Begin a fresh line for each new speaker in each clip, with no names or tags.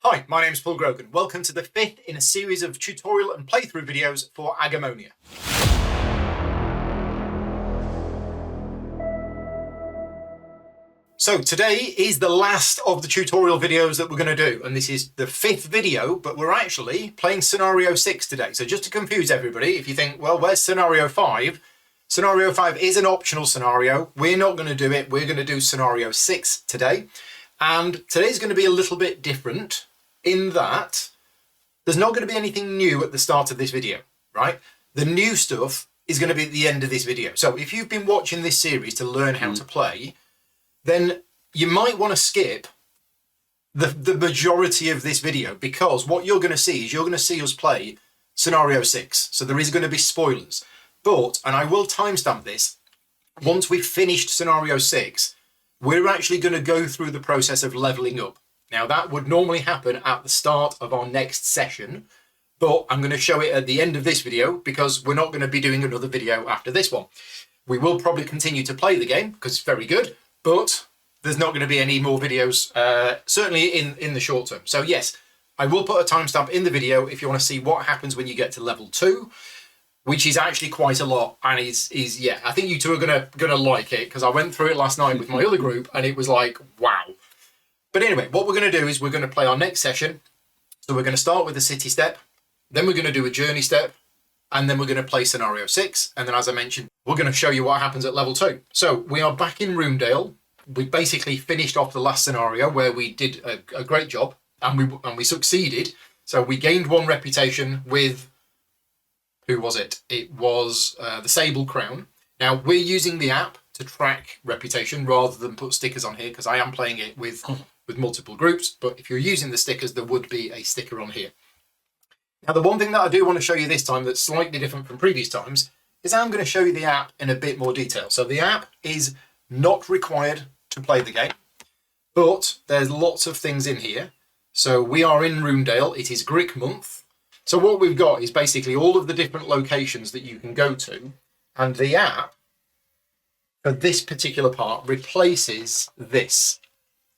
Hi, my name is Paul Grogan. Welcome to the fifth in a series of tutorial and playthrough videos for Agemonia. So today is the last of the tutorial videos that we're going to do, and this is the fifth video, but we're actually playing Scenario 6 today. So just to confuse everybody, if you think, well, where's Scenario 5? Scenario 5 is an optional scenario. We're not going to do it. We're going to do Scenario 6 today. And today's going to be a little bit different in that there's not going to be anything new at the start of this video, right? The new stuff is going to be at the end of this video. So if you've been watching this series to learn how to play, then you might want to skip the majority of this video, because what you're going to see is you're going to see us play Scenario 6. So there is going to be spoilers. But, and I will timestamp this, once we've finished Scenario 6, we're actually going to go through the process of leveling up. Now, that would normally happen at the start of our next session, but I'm going to show it at the end of this video because we're not going to be doing another video after this one. We will probably continue to play the game because it's very good, but there's not going to be any more videos, certainly in the short term. So yes, I will put a timestamp in the video if you want to see what happens when you get to level 2, which is actually quite a lot, and is yeah, I think you two are gonna like it, because I went through it last night with my other group and it was like, wow. But anyway, what we're going to do is we're going to play our next session. So we're going to start with a city step, then we're going to do a journey step, and then we're going to play Scenario 6. And then, as I mentioned, we're going to show you what happens at level 2. So we are back in Roomdale. We basically finished off the last scenario where we did a great job, and we succeeded. So we gained 1 reputation with, who was it? It was the Sable Crown. Now we're using the app to track reputation rather than put stickers on here, because I am playing it with multiple groups, but if you're using the stickers, there would be a sticker on here. Now, the one thing that I do want to show you this time that's slightly different from previous times is I'm going to show you the app in a bit more detail. So the app is not required to play the game, but there's lots of things in here. So we are in Roomdale. It is Greek month. So what we've got is basically all of the different locations that you can go to, and the app for this particular part replaces this.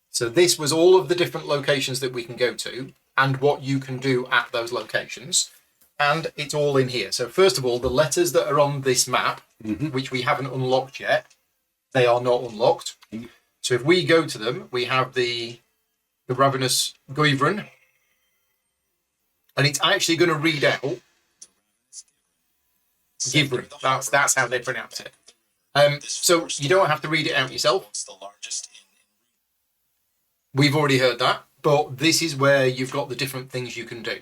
So this was all of the different locations that we can go to and what you can do at those locations. And it's all in here. So first of all, the letters that are on this map, which we haven't unlocked yet, they are not unlocked. So if we go to them, we have the Ravenous Guivern. And it's actually going to read out Givern. That's how they pronounce it. So you don't have to read it out yourself. We've already heard that, but this is where you've got the different things you can do.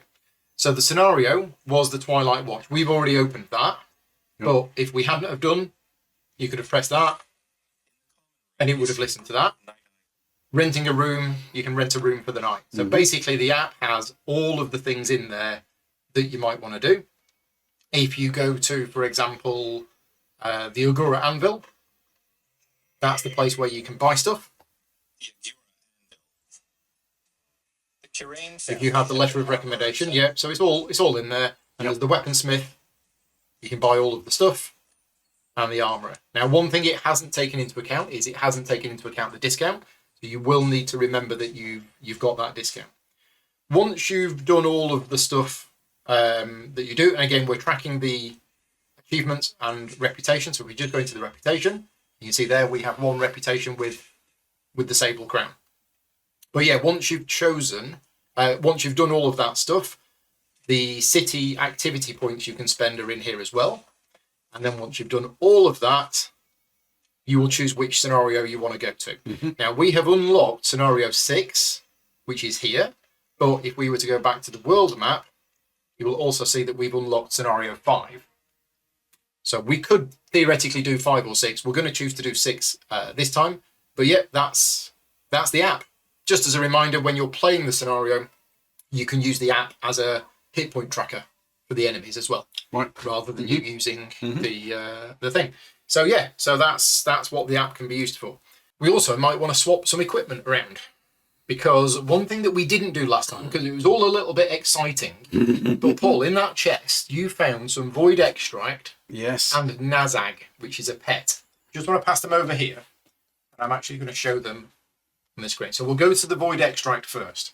So the scenario was the Twilight Watch. We've already opened that, but if we hadn't have done, you could have pressed that, and it would have listened to that. Renting a room, you can rent a room for the night. So basically the app has all of the things in there that you might want to do. If you go to, for example, the Agura Anvil, that's the place where you can buy stuff. If you have the letter of recommendation, yeah, so it's all in there. And there's the weaponsmith, you can buy all of the stuff, and the armourer. Now, one thing it hasn't taken into account is it hasn't taken into account the discount. So you will need to remember that you've got that discount. Once you've done all of the stuff that you do, and again, we're tracking the achievements and reputation. So if we just go into the reputation, you can see there we have 1 reputation with the Sable Crown. But yeah, once you've chosen, once you've done all of that stuff, the city activity points you can spend are in here as well. And then once you've done all of that, you will choose which scenario you want to go to. Now, we have unlocked Scenario 6, which is here. But if we were to go back to the world map, you will also see that we've unlocked Scenario 5. So we could theoretically do 5 or 6. We're going to choose to do 6 this time. But yeah, that's the app. Just as a reminder, when you're playing the scenario, you can use the app as a hit point tracker for the enemies as well, right? Rather than you using the thing. So yeah, so that's what the app can be used for. We also might want to swap some equipment around, because one thing that we didn't do last time, because it was all a little bit exciting, but Paul, in that chest, you found some Void Extract,
yes,
and Nazag, which is a pet. Just want to pass them over here, and I'm actually going to show them on the screen. So we'll go to the Void Extract first.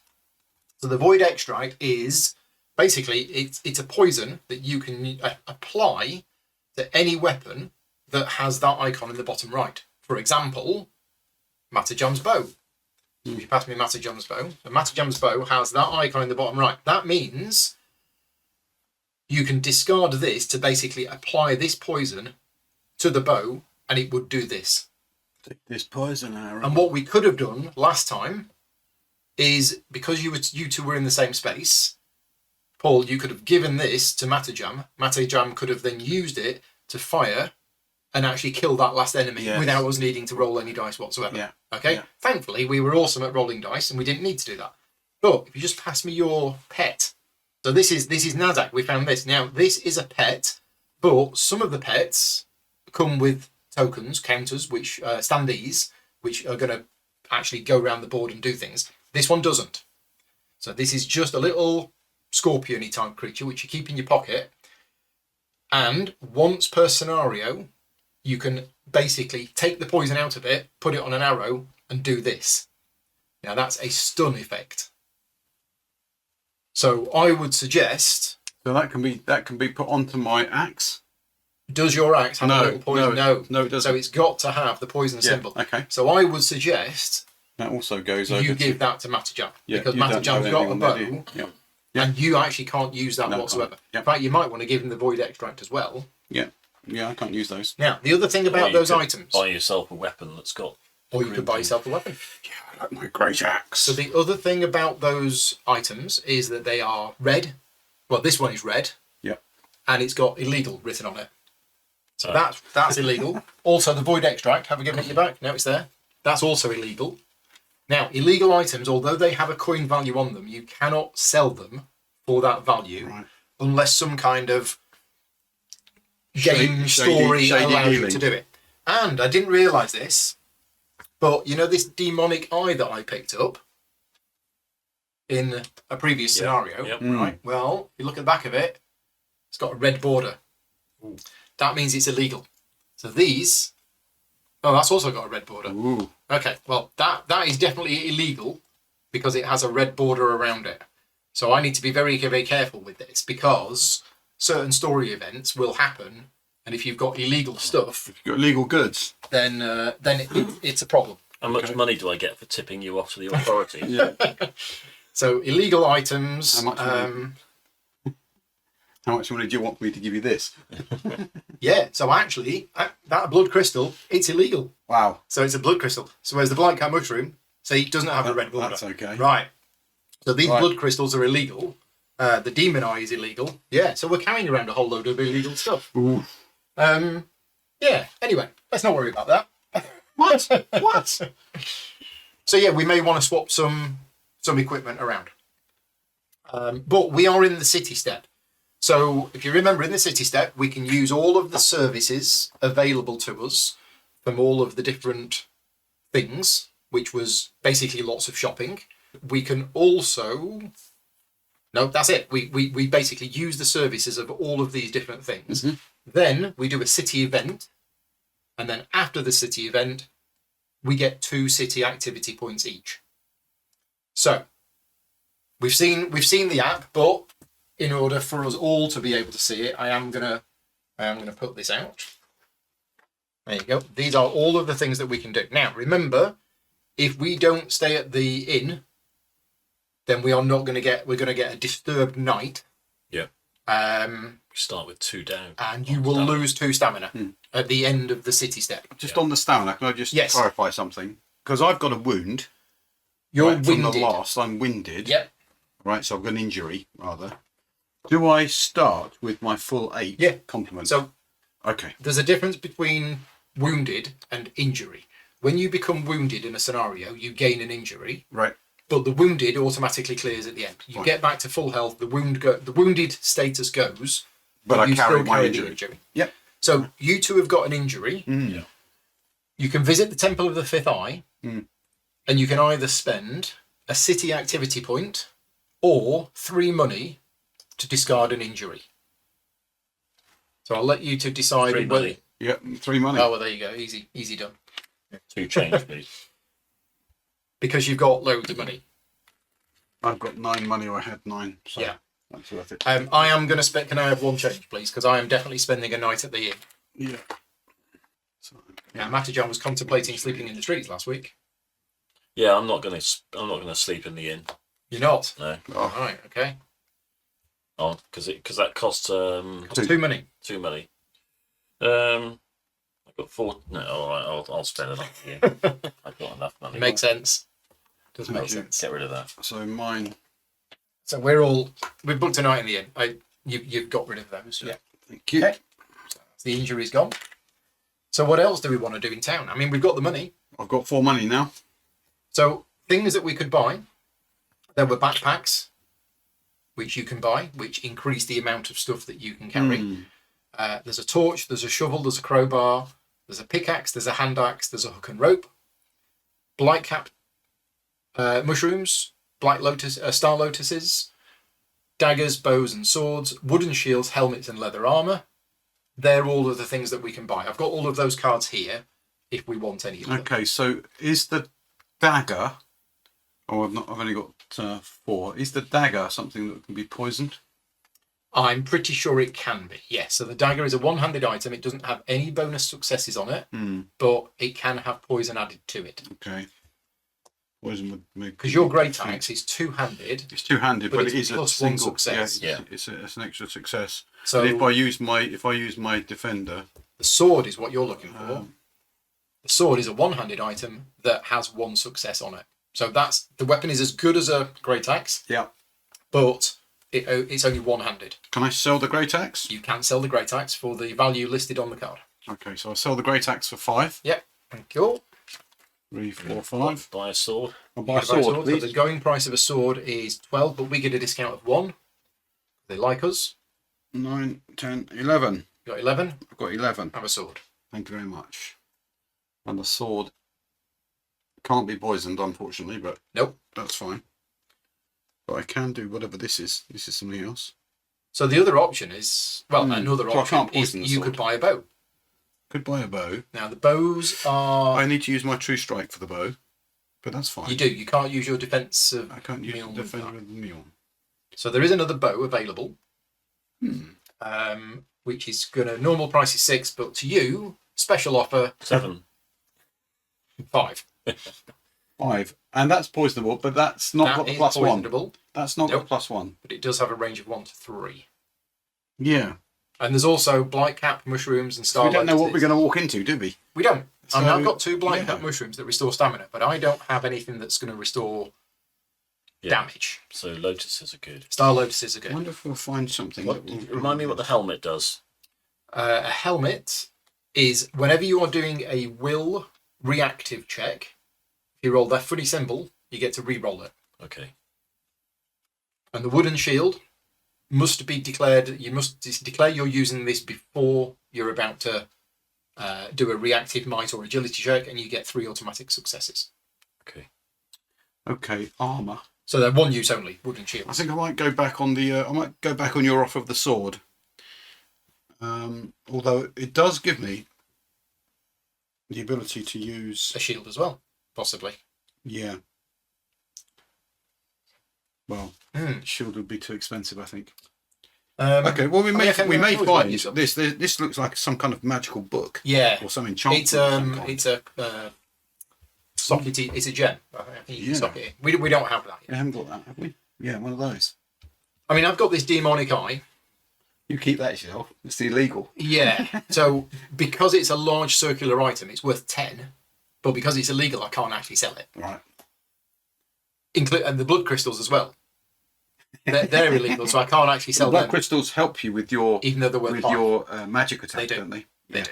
So the void extract is basically it's a poison that you can apply to any weapon that has that icon in the bottom right. For example, Matterjam's bow. If you pass me Matterjam's bow, and Matterjam's bow has that icon in the bottom right. That means you can discard this to basically apply this poison to the bow, and it would do this.
Take this poison arrow.
And what we could have done last time is, because you two were in the same space, Paul, you could have given this to Matterjam. Matterjam could have then used it to fire and actually kill that last enemy without us needing to roll any dice whatsoever.
Yeah.
Okay?
Yeah.
Thankfully, we were awesome at rolling dice and we didn't need to do that. But if you just pass me your pet. So this is Nazak. We found this. Now, this is a pet, but some of the pets come with tokens, counters, which standees, which are going to actually go around the board and do things. This one doesn't. So this is just a little scorpion-y type creature, which you keep in your pocket. And once per scenario, you can basically take the poison out of it, put it on an arrow, and do this. Now that's a stun effect. So I would suggest...
So that can be put onto my axe?
Does your axe have a little poison?
No, it doesn't.
So it's got to have the poison symbol.
Okay.
So I would suggest
that also goes over.
You give that to Matterjam.
Yeah,
because Matterjam's got a bow,
Yeah.
and you actually can't use that whatsoever. In fact, you might want to give him the void extract as well.
Yeah. Yeah, I can't use those.
Now, the other thing about those items...
Buy yourself a weapon that's got...
Or you could buy yourself a weapon.
Yeah, I like my great axe.
So the other thing about those items is that they are red. Well, this one is red.
Yeah.
And it's got illegal written on it. So that's illegal. Also, the void extract, have I given it you back? No, it's there. That's also illegal. Now, illegal items, although they have a coin value on them, you cannot sell them for that value unless some kind of game story allows you to do it. And I didn't realise this, but you know this demonic eye that I picked up in a previous scenario, right? Well, if you look at the back of it, it's got a red border. Ooh. That means it's illegal. So these... Oh, that's also got a red border.
Ooh.
Okay, well, that is definitely illegal because it has a red border around it. So I need to be very, very careful with this because certain story events will happen, and if you've got illegal stuff...
If you've got illegal goods...
Then it's a problem.
How much money do I get for tipping you off to the authorities?
So illegal items...
How much money do you want me to give you this?
Yeah, so actually, that blood crystal, it's illegal.
Wow.
So it's a blood crystal. So whereas the blind cat mushroom, see, it doesn't have a red border.
That's okay.
Right. So these blood crystals are illegal. The demon eye is illegal. Yeah, so we're carrying around a whole load of illegal stuff.
Ooh.
Yeah, anyway, let's not worry about that.
What? What?
So yeah, we may want to swap some equipment around. But we are in the city step. So if you remember, in the city step, we can use all of the services available to us from all of the different things, which was basically lots of shopping. We can also... No, that's it. We basically use the services of all of these different things. Mm-hmm. Then we do a city event. And then after the city event, we get 2 city activity points each. So we've seen the app, but in order for us all to be able to see it, I am gonna put this out. There you go. These are all of the things that we can do. Now, remember, if we don't stay at the inn, then we're going to get a disturbed night.
Yeah. Start with 2 down.
And you will lose 2 stamina at the end of the city step.
Just on the stamina, can I just clarify something? Because I've got a wound.
You're winded.
From the last, I'm winded.
Yep.
Right, so I've got an injury, rather. Do I start with my full 8 complement?
So
okay.
There's a difference between wounded and injury. When you become wounded in a scenario, you gain an injury.
Right.
But the wounded automatically clears at the end. You get back to full health. The wounded status goes.
But I
you
carry
still
my
carry
injury.
the injury.
Yep.
So you 2 have got an injury.
Yeah.
You can visit the Temple of the Fifth Eye, and you can either spend a city activity point or 3 money to discard an injury. So I'll let you to decide.
3 money.
Yep, 3 money.
Oh, well, there you go. Easy done.
2 change, please.
Because you've got loads of money.
I've got 9 money, or I had 9. So
Yeah.
that's worth it.
I am going to spend. Can I have one change, please? Because I am definitely spending a night at the inn.
Yeah. So,
Now, Matajan was contemplating sleeping in the streets last week.
Yeah, I'm not gonna sleep in the inn.
You're not.
No.
All right. Okay.
Oh, because that costs
Costs 2 money.
2 money. I've got 4. No, all right. I'll spend it on the inn. I've got enough money.
Makes sense. Does make
Thank you.
sense.
Get rid of that.
so mine.
So we've booked a night in the inn. You've got rid of those. Yeah.
Thank you.
Okay. The injury's gone. So what else do we want to do in town? I mean, we've got the money.
I've got 4 money now.
So things that we could buy. There were backpacks, which you can buy, which increase the amount of stuff that you can carry. There's a torch, there's a shovel, there's a crowbar, there's a pickaxe, there's a hand axe, there's a hook and rope, blight cap mushrooms, star lotuses, daggers, bows and swords, wooden shields, helmets and leather armor. They're all of the things that we can buy. I've got all of those cards here if we want any of them.
Okay, so is the dagger... Oh, I've only got 4. Is the dagger something that can be poisoned?
I'm pretty sure it can be, yes. So the dagger is a one-handed item. It doesn't have any bonus successes on it, but it can have poison added to it.
Okay. Poison would make...
Because your great axe is two-handed.
It's two-handed, but it is a
plus one
single
success.
Yeah, it's an extra success.
So
but if I use my defender,
the sword is what you're looking for. The sword is a one-handed item that has 1 success on it. So the weapon is as good as a great axe.
Yeah.
But it's only one-handed.
Can I sell the great axe?
You can sell the great axe for the value listed on the card.
Okay, so I'll sell the great axe for 5.
Yep. Thank you.
3, 4, 5.
Buy a sword.
I'll buy a sword,
So
please.
the going price of a sword is 12, but we get a discount of 1. They like us.
9, 10, 11.
You got 11.
I've got 11.
Have a sword.
Thank you very much. And the sword can't be poisoned, unfortunately, but
Nope.
that's fine. But I can do whatever this is. This is something else.
So the other option is, another
So I
option
can't
is
poison the
you
sword.
could buy a bow.
Could buy a bow.
Now the bows are...
I need to use my true strike for the bow, but that's fine.
You do. You can't use your defensive
I can't use
Mule
the
with
defender
that.
of the mule.
So there is another bow available, which is normal price is 6, but to you, special offer
7.
5.
5, and that's poisonable, but that's not got the
is
plus 1.
poisonable,
That's not
Nope.
got plus 1.
but it does have a range of 1 to 3.
Yeah.
And there's also blight cap mushrooms and star
We don't know what we're
lotuses.
going to walk into, do we?
We don't. I mean,
So,
I've got 2 blight
yeah.
cap mushrooms that restore stamina, but I don't have anything that's going to restore damage.
So lotuses are good.
Star lotuses are
I
good.
wonder if we'll find something.
What,
that will...
remind me what the helmet does.
A helmet is whenever you are doing a will reactive check, if you roll that footy symbol, you get to re-roll it.
Okay.
And the wooden shield must be declared. You must declare you're using this before you're about to do a reactive might or agility check, and you get 3 automatic successes.
Okay.
Okay, armour.
So they're one use only, wooden
I
shields.
think I might go back on the. I might go back on your offer of the sword. Although it does give me the ability to use.
A shield as well, possibly.
Yeah. Well, shield would be too expensive, I think. Okay, well we may
we
may
always
find
use them.
this. This looks like some kind of magical book.
Yeah,
Or some enchantment. of some kind.
it's a sockety. It's a gem. I think you can
Yeah.
sock it in. We don't have that
We
yet.
haven't got that, have we? Yeah, one of those.
I mean, I've got this demonic eye.
You keep that yourself. It's illegal.
Yeah. So because it's a large circular item, it's worth 10. But because it's illegal, I can't actually sell it.
Right.
And the blood crystals as well. They're illegal, so I can't actually sell
Blood
them,
crystals help you with your
even though they're worth 5.
your magic attack,
They do.
don't they?
They
Yeah.
do.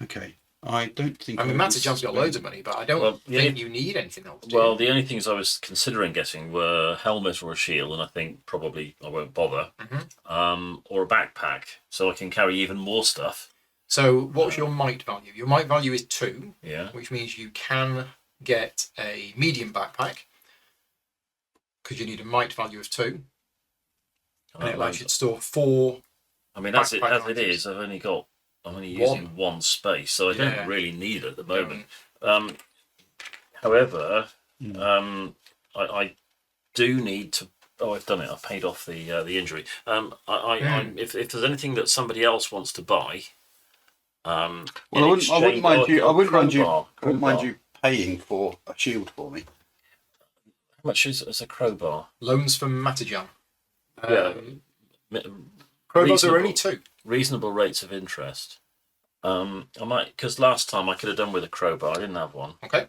Okay. I don't think.
I mean,
would
Matajan's got
spend-
loads of money, but I don't
Well, yeah.
think you need anything else. do
Well,
you?
the only things I was considering getting were a helmet or a shield, and I think probably I won't bother. Or a backpack, so I can carry even more stuff.
So what's your might value? Your might value is 2,
Yeah.
which means you can get a medium backpack because you need a might value of 2, and it allows you to store 4.
I mean, as it
backpack
is, I'm only using one space, so I don't really need it at the moment. However, I do need to. Oh, I've done it. I've paid off the injury. If there's anything that somebody else wants to buy,
Well, I wouldn't mind you. I wouldn't mind you paying for a shield for me.
How much is a crowbar?
Loans from Matajan.
Yeah.
Crowbars are only 2.
Reasonable rates of interest. I might, because last time I could have done with a crowbar. I didn't have one.
Okay.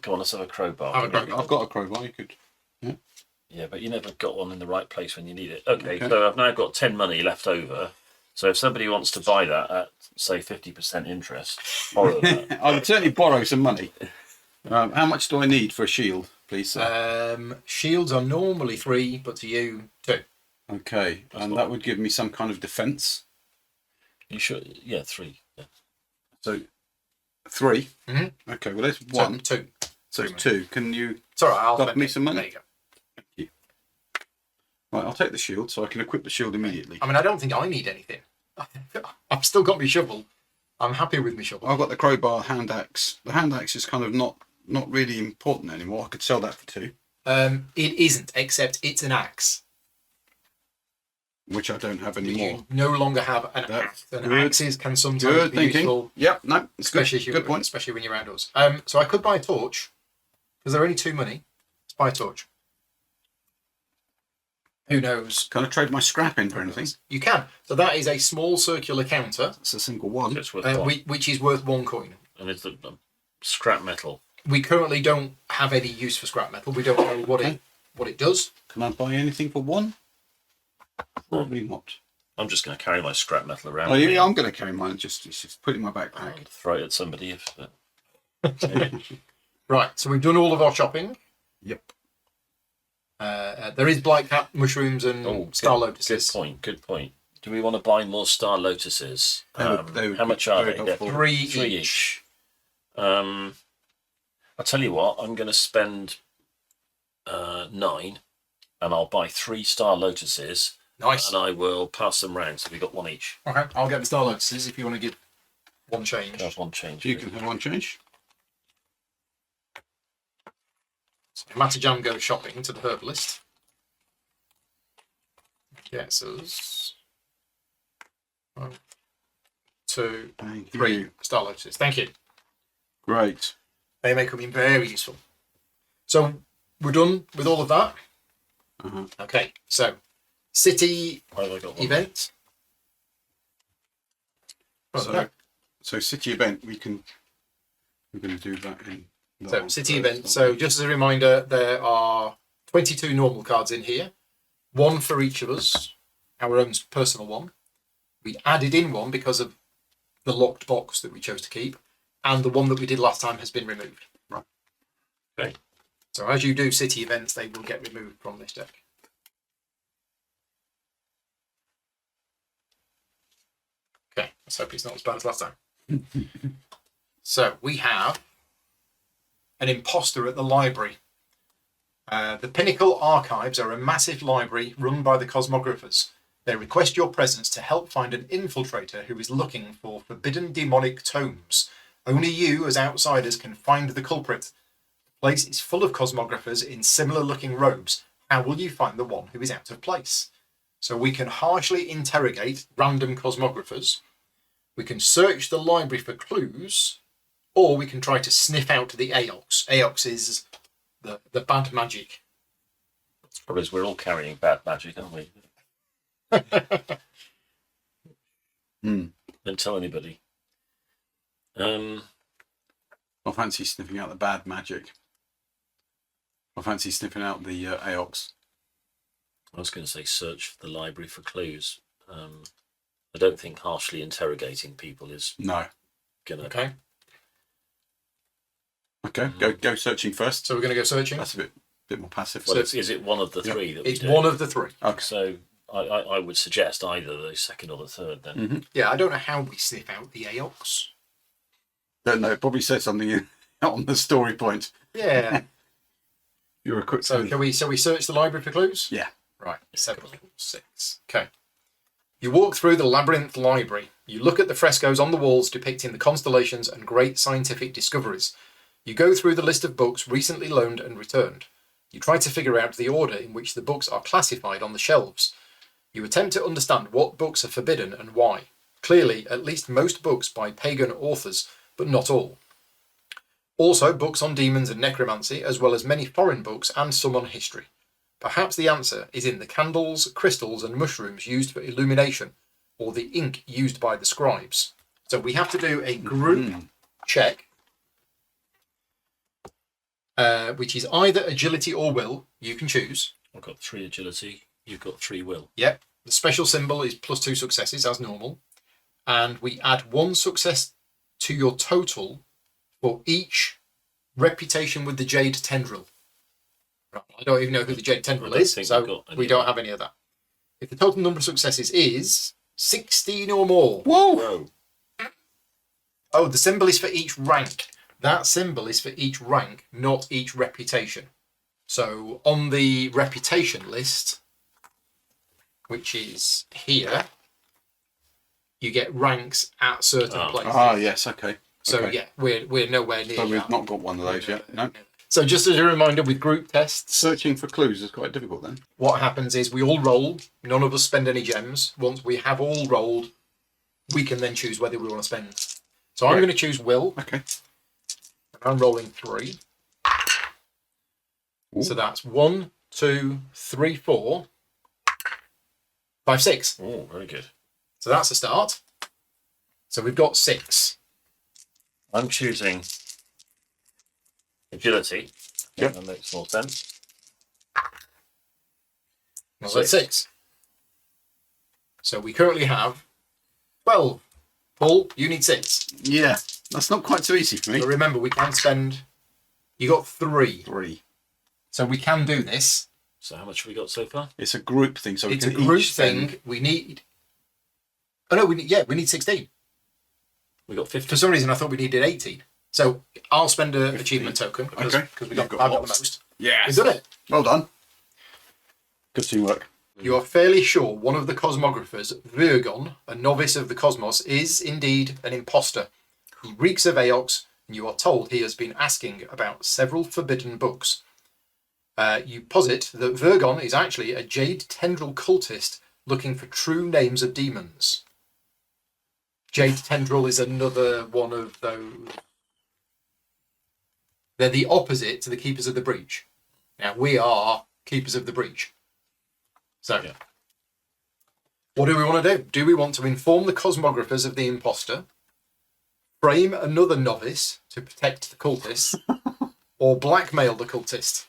Come on, let's have a crowbar.
Have a crowbar.
I've got a crowbar. You could.
Yeah, but you never got one in the right place when you need it. Okay, so I've now got 10 money left over. So if somebody wants to buy that at, say, 50% interest, borrow that.
I would certainly borrow some money. How much do I need for a shield, please, sir?
Shields are normally 3, but to you 2.
Okay, and that would give me some kind of defence.
You should, yeah, 3. Yeah.
So 3.
Mm-hmm.
Okay, well there's 1.
2.
So it's 2. Can you
It's all right, I'll
drop me some money?
There you go.
Thank you. Right, I'll take the shield so I can equip the shield immediately.
I mean, I don't think I need anything. I've still got my shovel. I'm happy with my shovel.
I've got the crowbar, hand axe. The hand axe is kind of not really important anymore. I could sell that for 2.
It isn't, except it's an axe.
Which I don't have anymore.
You no longer have an axe. And axes can sometimes
Good
be
thinking.
useful.
Yep, no, it's
Especially,
good point.
Especially when you're outdoors. So I could buy a torch, because they're only 2 money. Let's buy a torch. Who knows?
Can I trade my scrap in for anything?
You can. So that is a small circular counter,
It's a single one.
It's worth one.
which is worth 1 coin.
And it's the scrap metal.
We currently don't have any use for scrap metal. We don't know what it does.
Can I buy anything for 1? Probably not.
I'm just going to carry my scrap metal around.
Oh yeah, I'm going to carry mine. Just put it in my backpack.
I'll throw it at somebody if.
Right. So we've done all of our shopping.
Yep.
There is black cap mushrooms and star lotuses.
Good point. Do we want to buy more star lotuses?
They would
how much are they?
helpful.
3
3 each. I'll tell you what. I'm going to spend 9, and I'll buy 3 star lotuses.
Nice.
And I will pass them round. So we got 1 each.
Okay. I'll get the star lotuses if you want to give 1 change.
That's 1 change.
You can have 1 change.
So Matajan goes shopping to the herbalist. Gets us 1, 2,
Thank
3
you.
star lotuses. Thank you.
Great.
They may come in very useful. So we're done with all of that. Okay. So city
Why have I got 1?
event.
So city event, we're going to do that in.
So city event. So just as a reminder, there are 22 normal cards in here, 1 for each of us, our own personal one. We added in 1 because of the locked box that we chose to keep, and the one that we did last time has been removed.
Right.
Okay.
So as you do city events, they will get removed from this deck. Okay, let's hope it's not as bad as last time. So we have an imposter at the library. The Pinnacle Archives are a massive library run by the Cosmographers. They request your presence to help find an infiltrator who is looking for forbidden demonic tomes. Only you, as outsiders, can find the culprit. The place is full of Cosmographers in similar-looking robes. How will you find the one who is out of place? So we can harshly interrogate random Cosmographers. We can search the library for clues, or we can try to sniff out the Aox. Aox is the bad magic.
That's probably as we're all carrying bad magic, aren't we? Don't tell anybody.
I fancy sniffing out the bad magic. I fancy sniffing out the Aox.
I was going to say search the library for clues. I don't think harshly interrogating people is
No.
going to...
Okay,
Okay, go searching first.
so we're going to go searching.
That's a bit more passive.
Well, is it one of the 3 that we
It's
do?
one of the 3.
Okay.
So I would suggest either the second or the third then.
Yeah, I don't know how we sniff out the Aox.
Don't know. It probably said something on the story point.
Yeah.
You're a quick.
So we search the library for clues?
Yeah.
Right. 7, 6. Okay. You walk through the labyrinth library. You look at the frescoes on the walls depicting the constellations and great scientific discoveries. You go through the list of books recently loaned and returned. You try to figure out the order in which the books are classified on the shelves. You attempt to understand what books are forbidden and why. Clearly, at least most books by pagan authors, but not all. Also, books on demons and necromancy, as well as many foreign books and some on history. Perhaps the answer is in the candles, crystals, and mushrooms used for illumination, or the ink used by the scribes. So we have to do a group check, which is either agility or will. You can choose.
I've got 3 agility. You've got 3 will.
Yep. The special symbol is +2 successes, as normal. And we add 1 success to your total for each reputation with the Jade Tendril. Right. I don't even know who the Jade Tendril is, so we don't have any of that. If the total number of successes is 16 or more.
Whoa!
Oh, the symbol is for each rank. That symbol is for each rank, not each reputation. So on the reputation list, which is here, you get ranks at certain places.
Ah, yes, okay.
So
okay.
yeah, we're nowhere near.
So we've
that.
not got one of those yet. No.
So just as a reminder, with group tests,
Searching for clues is quite difficult then.
what happens is we all roll. None of us spend any gems. Once we have all rolled, we can then choose whether we want to spend. So I'm
Right.
going to choose will.
Okay.
And I'm rolling 3.
Ooh.
So that's 1, 2, 3, 4, 5, 6.
Oh, very good.
So that's a start. So we've got 6.
I'm choosing agility.
Yep.
That makes more sense.
Well, that's 6. So we currently have 12. Paul, you need 6.
Yeah, that's not quite so easy for me.
But remember, we can spend. You got 3.
3.
So we can do this.
So how much have we got so far?
It's a group thing, so
It's
we
a
can
group
each spend.
thing. We need. Oh no, we need 16.
We got 50.
For some reason, I thought we needed 18. So I'll spend an achievement token because
Okay.
we
You've
got,
got
I've got the
lots.
most.
Yes.
We've done it.
Well done. Good teamwork.
You are fairly sure one of the cosmographers, Virgon, a novice of the cosmos, is indeed an imposter. He reeks of Aox, and you are told he has been asking about several forbidden books. You posit that Virgon is actually a Jade Tendril cultist looking for true names of demons. Jade Tendril is another one of those. They're the opposite to the Keepers of the Breach. Now, we are Keepers of the Breach. So,
Yeah.
what do we want to do? Do we want to inform the cosmographers of the imposter, frame another novice to protect the cultist, or blackmail the cultist?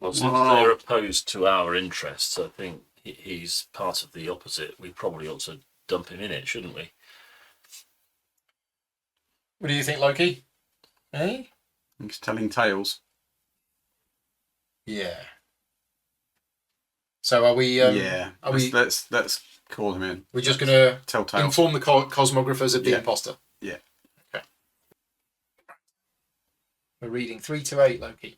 Well, since they're opposed to our interests, I think he's part of the opposite. We probably ought to dump him in it, shouldn't we?
What do you think, Loki? Eh?
He's telling tales.
Yeah. So are we?
Yeah.
Are
Let's call him in.
we're just going to
Tell tales.
inform the cosmographers of the
Yeah.
imposter.
Yeah.
Okay. We're reading 3 to 8, Loki.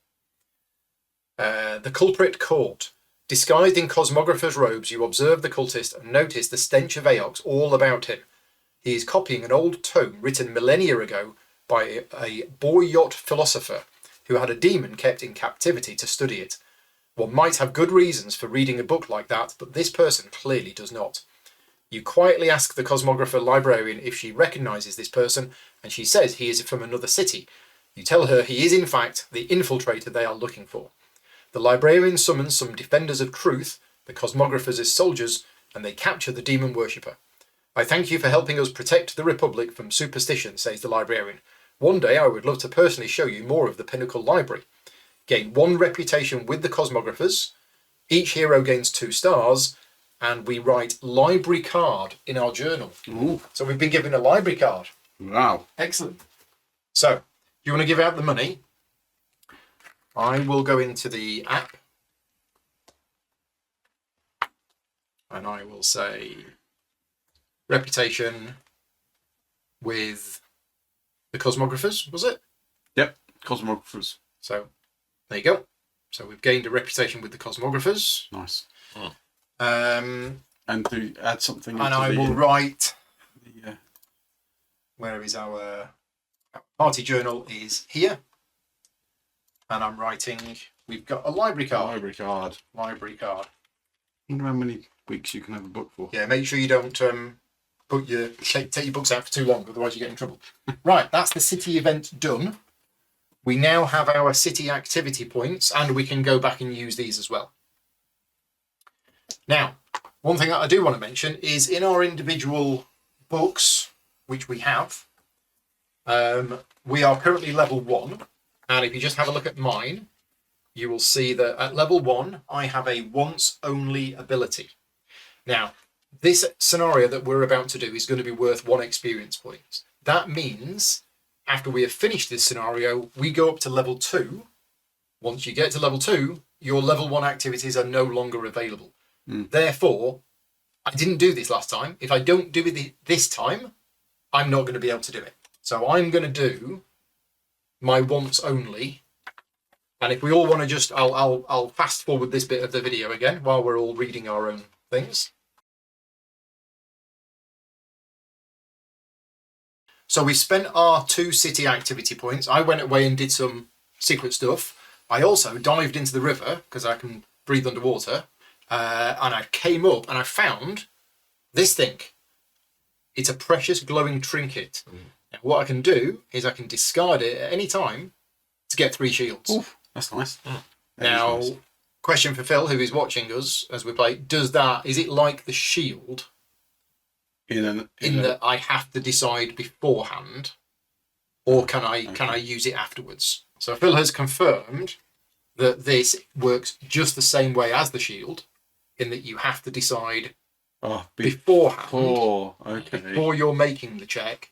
The culprit caught. Disguised in cosmographer's robes, you observe the cultist and notice the stench of Aox all about him. He is copying an old tome written millennia ago by a boy-yacht philosopher who had a demon kept in captivity to study it. One might have good reasons for reading a book like that, but this person clearly does not. You quietly ask the cosmographer librarian if she recognises this person, and she says he is from another city. You tell her he is in fact the infiltrator they are looking for. The librarian summons some defenders of truth, the cosmographers as soldiers, and they capture the demon worshipper. I thank you for helping us protect the Republic from superstition, says the librarian. One day I would love to personally show you more of the Pinnacle Library. Gain 1 reputation with the cosmographers. Each hero gains 2 stars, and we write library card in our journal.
Ooh.
So we've been given a library card.
Wow.
Excellent. So, do you want to give out the money? I will go into the app and I will say reputation with the cosmographers, was it?
Yep. Cosmographers.
So there you go. So we've gained a reputation with the cosmographers.
Nice.
And
And to add something.
I will write.
The,
Where is our Party journal is here. And I'm writing, we've got a library card. Library card.
I wonder how many weeks you can have a book for.
Yeah, make sure you don't take your books out for too long, otherwise you get in trouble. Right, that's the city event done. We now have our city activity points, and we can go back and use these as well. Now, one thing that I do want to mention is in our individual books, which we have, we are currently level 1. And if you just have a look at mine, you will see that at level 1, I have a once only ability. Now, this scenario that we're about to do is going to be worth 1 experience point. That means after we have finished this scenario, we go up to level 2. Once you get to level 2, your level 1 activities are no longer available. Therefore, I didn't do this last time. If I don't do it this time, I'm not going to be able to do it. So I'm going to do my once only. And if we all want to just, I'll fast forward this bit of the video again while we're all reading our own things. So we spent our 2 city activity points. I went away and did some secret stuff. I also dived into the river because I can breathe underwater. And I came up and I found this thing. It's a precious glowing trinket. And what I can do is I can discard it at any time to get 3 shields.
Oof, that's nice.
Now,
nice.
Question for Phil, who is watching us as we play, is it like the shield in that I have to decide beforehand, or can I use it afterwards? So Phil has confirmed that this works just the same way as the shield, in that you have to decide beforehand, before you're making the check,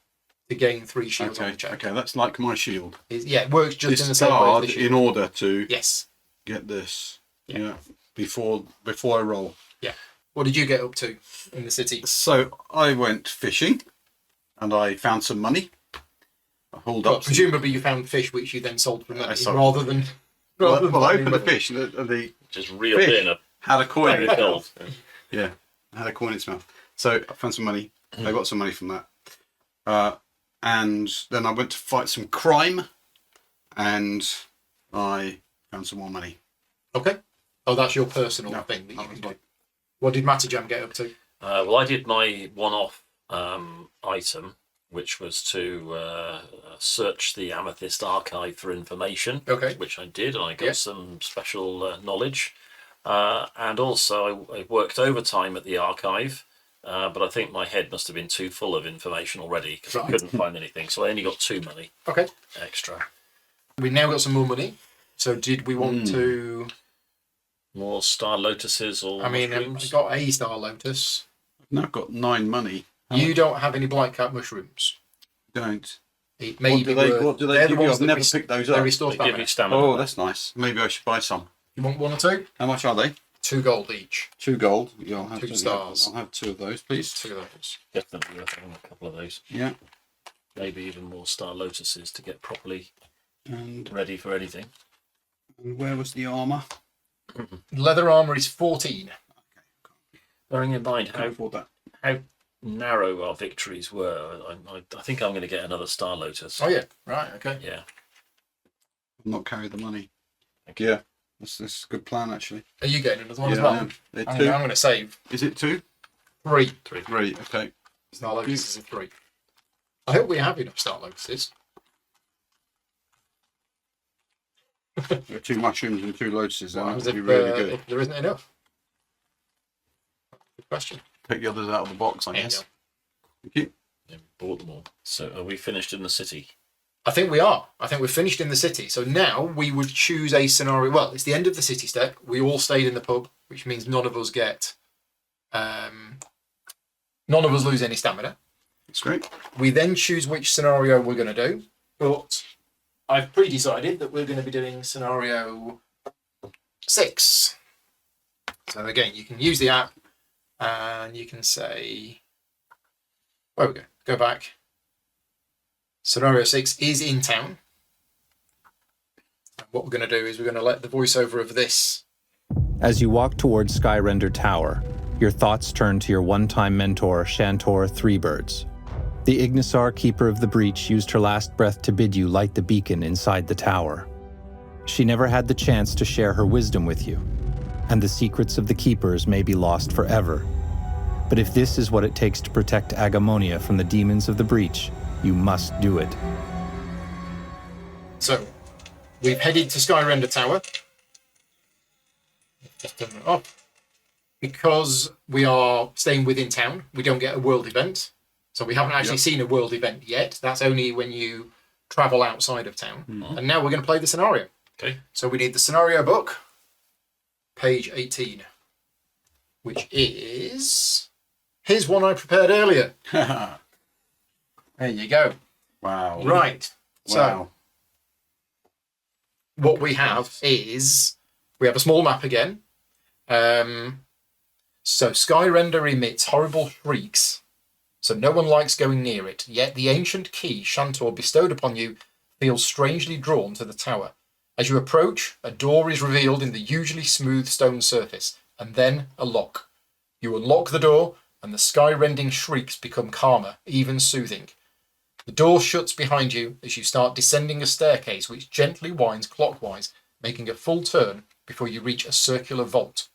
to gain 3 shields on the check.
Okay, that's like my shield.
It works just in the same way as the shield.
In order to
get
this. Yeah. Before I roll.
Yeah. What did you get up to in the city?
So I went fishing, and I found some money. I hauled up.
Presumably, you found fish which you then sold for money,
rather than I opened the fish. The
just reeled in a
had a coin in its
gold.
Yeah, had a coin in its mouth. So I found some money. I got some money from that. And then I went to fight some crime, and I found some more money.
Okay. Oh, that's your personal thing that you can do. What did Mattajam get up to?
Well, I did my one-off item, which was to search the Amethyst archive for information.
Okay.
Which I did, and I got some special knowledge. And also, I worked overtime at the archive. But I think my head must have been too full of information already because I couldn't find anything. So I only got 2 money extra.
We've now got some more money. So did we want to...
More Star Lotuses or mushrooms?
I got a Star Lotus.
I've now got 9 money.
You don't have any Blight Cap mushrooms.
Don't.
What do they
give you? I've never picked those up.
They restore
They give you stamina.
Oh, that's nice. Maybe I should buy some.
You want 1 or 2?
How much are they?
2 gold each.
2 gold. Yeah, I'll have
2 stars.
I'll have 2 of those, please.
2 of those.
Definitely worth having a couple of those.
Yeah.
Maybe even more Star Lotuses to get properly
and
ready for anything.
And where was the armour?
Leather armour is 14.
Bearing in mind how narrow our victories were, I think I'm going to get another Star Lotus.
Oh, yeah. Right, okay.
Yeah.
I'll not carry the money.
Okay.
Yeah. That's a good plan, actually.
Are you getting another one as well? I'm going to save.
Is it 2?
3.
3, okay.
Star Lotuses are 3. I hope we have enough Star Lotuses.
2 mushrooms and 2 lotuses.
What happens
That would be really good.
if there isn't enough? Good question.
Take the others out of the box, I guess. Thank you.
Yeah, we bought them all. So are we finished in the city?
I think we are. I think we're finished in the city. So now we would choose a scenario. Well, it's the end of the city step. We all stayed in the pub, which means none of us get... none of us lose any stamina.
That's great.
We then choose which scenario we're going to do. But I've pre-decided that we're going to be doing scenario 6. So again, you can use the app and you can say... Where we go? Go back. Scenario 6 is in town. And what we're going to do is we're going to let the voiceover of this.
As you walk towards Skyrender Tower, your thoughts turn to your one-time mentor, Shantor Threebirds. The Ignisar Keeper of the Breach used her last breath to bid you light the beacon inside the tower. She never had the chance to share her wisdom with you, and the secrets of the Keepers may be lost forever. But if this is what it takes to protect Agemonia from the demons of the Breach, you must do it.
So, we've headed to Skyrender Tower. Just turn it off. Because we are staying within town, we don't get a world event. So we haven't actually seen a world event yet. That's only when you travel outside of town.
Mm-hmm.
And now we're going to play the scenario.
Okay.
So we need the scenario book, page 18, which is... Here's one I prepared earlier. There you go.
Wow.
Right. So
Wow.
what we have is... We have a small map again. So Skyrender emits horrible shrieks, so no one likes going near it. Yet the ancient key Shantor bestowed upon you feels strangely drawn to the tower. As you approach, a door is revealed in the usually smooth stone surface, and then a lock. You unlock the door, and the sky-rending shrieks become calmer, even soothing. The door shuts behind you as you start descending a staircase which gently winds clockwise, making a full turn before you reach a circular vault.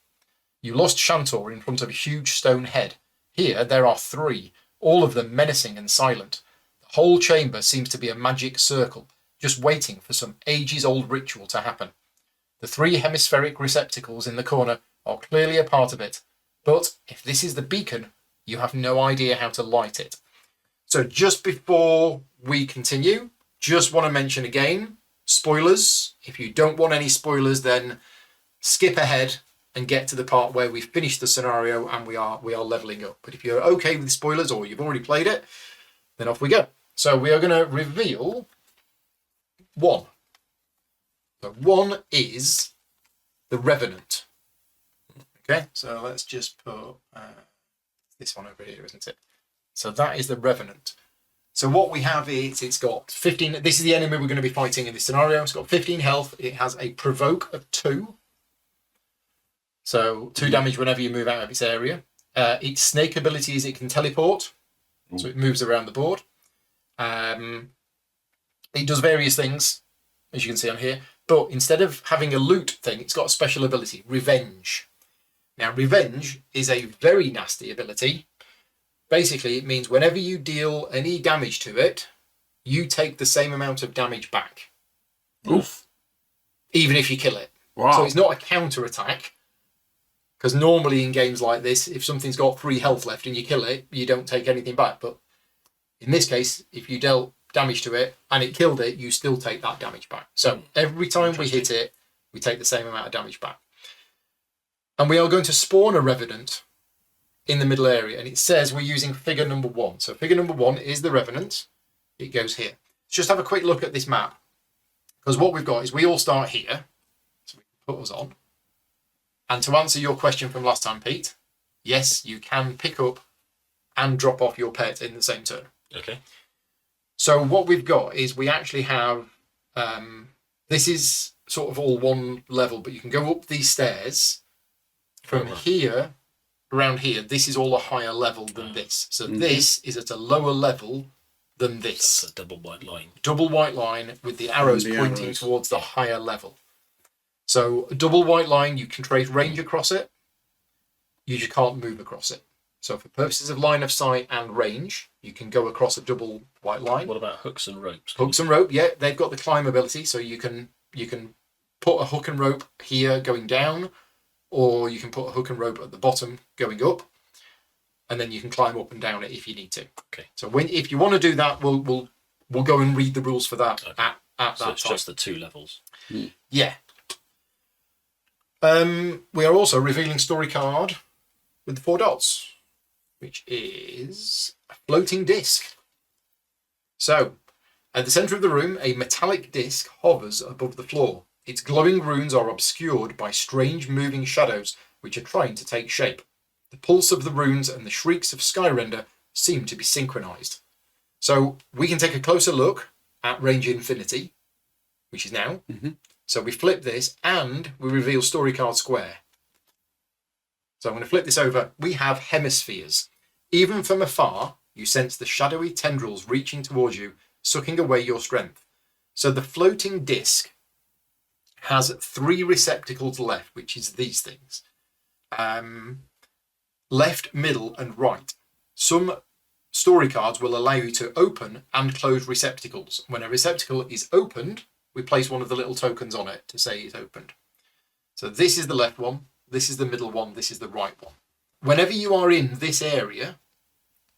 You lost Shantor in front of a huge stone head. Here there are 3, all of them menacing and silent. The whole chamber seems to be a magic circle, just waiting for some ages-old ritual to happen. The 3 hemispheric receptacles in the corner are clearly a part of it, but if this is the beacon, you have no idea how to light it. So just before we continue, just want to mention again, spoilers. If you don't want any spoilers, then skip ahead and get to the part where we've finished the scenario and we are leveling up. But if you're okay with spoilers or you've already played it, then off we go. So we are going to reveal 1. So 1 is the Revenant. Okay, so let's just put this one over here, isn't it? So that is the Revenant. So what we have is it's got 15. This is the enemy we're going to be fighting in this scenario. It's got 15 health. It has a provoke of 2. So 2 damage whenever you move out of its area. Its snake ability is it can teleport. So it moves around the board. It does various things, as you can see on here. But instead of having a loot thing, it's got a special ability, Revenge. Now, Revenge is a very nasty ability. Basically, it means whenever you deal any damage to it, you take the same amount of damage back.
Oof.
Even if you kill it.
Wow.
So it's not a counter-attack. Because normally in games like this, if something's got 3 health left and you kill it, you don't take anything back. But in this case, if you dealt damage to it and it killed it, you still take that damage back. So every time we hit it, we take the same amount of damage back. And we are going to spawn a Revenant in the middle area. And it says we're using figure number 1. So figure number 1 is the Revenant. It goes here. Let's just have a quick look at this map. Because what we've got is we all start here. So we can put us on. And to answer your question from last time, Pete, yes, you can pick up and drop off your pet in the same turn.
Okay.
So what we've got is we actually have, this is sort of all one level, but you can go up these stairs from here, around here. This is all a higher level than this. So this is at a lower level than this.
That's a double white line.
Double white line with the arrows pointing towards the higher level. So a double white line, you can trace range across it. You just can't move across it. So for purposes of line of sight and range, you can go across a double white line.
What about hooks and ropes?
Hooks and rope, yeah, they've got the climb ability, so you can put a hook and rope here going down, or you can put a hook and rope at the bottom going up, and then you can climb up and down it if you need to.
Okay.
So if you want to do that, we'll go and read the rules for that at that
So
time.
it's just the 2 levels.
Yeah. We are also revealing story card with the 4 dots, which is a floating disc. So, at the centre of the room, a metallic disc hovers above the floor. Its glowing runes are obscured by strange moving shadows which are trying to take shape. The pulse of the runes and the shrieks of Skyrender seem to be synchronised. So, we can take a closer look at range infinity, which is now. So we flip this and we reveal story card square. So I'm going to flip this over. We have hemispheres. Even from afar, You sense the shadowy tendrils reaching towards you, sucking away your strength. So the floating disc has 3 receptacles left, which is these things. Left, middle, and right. Some story cards will allow you to open and close receptacles. When a receptacle is opened, we place one of the little tokens on it to say it's opened. So this is the left one, this is the middle one, this is the right one. Whenever you are in this area,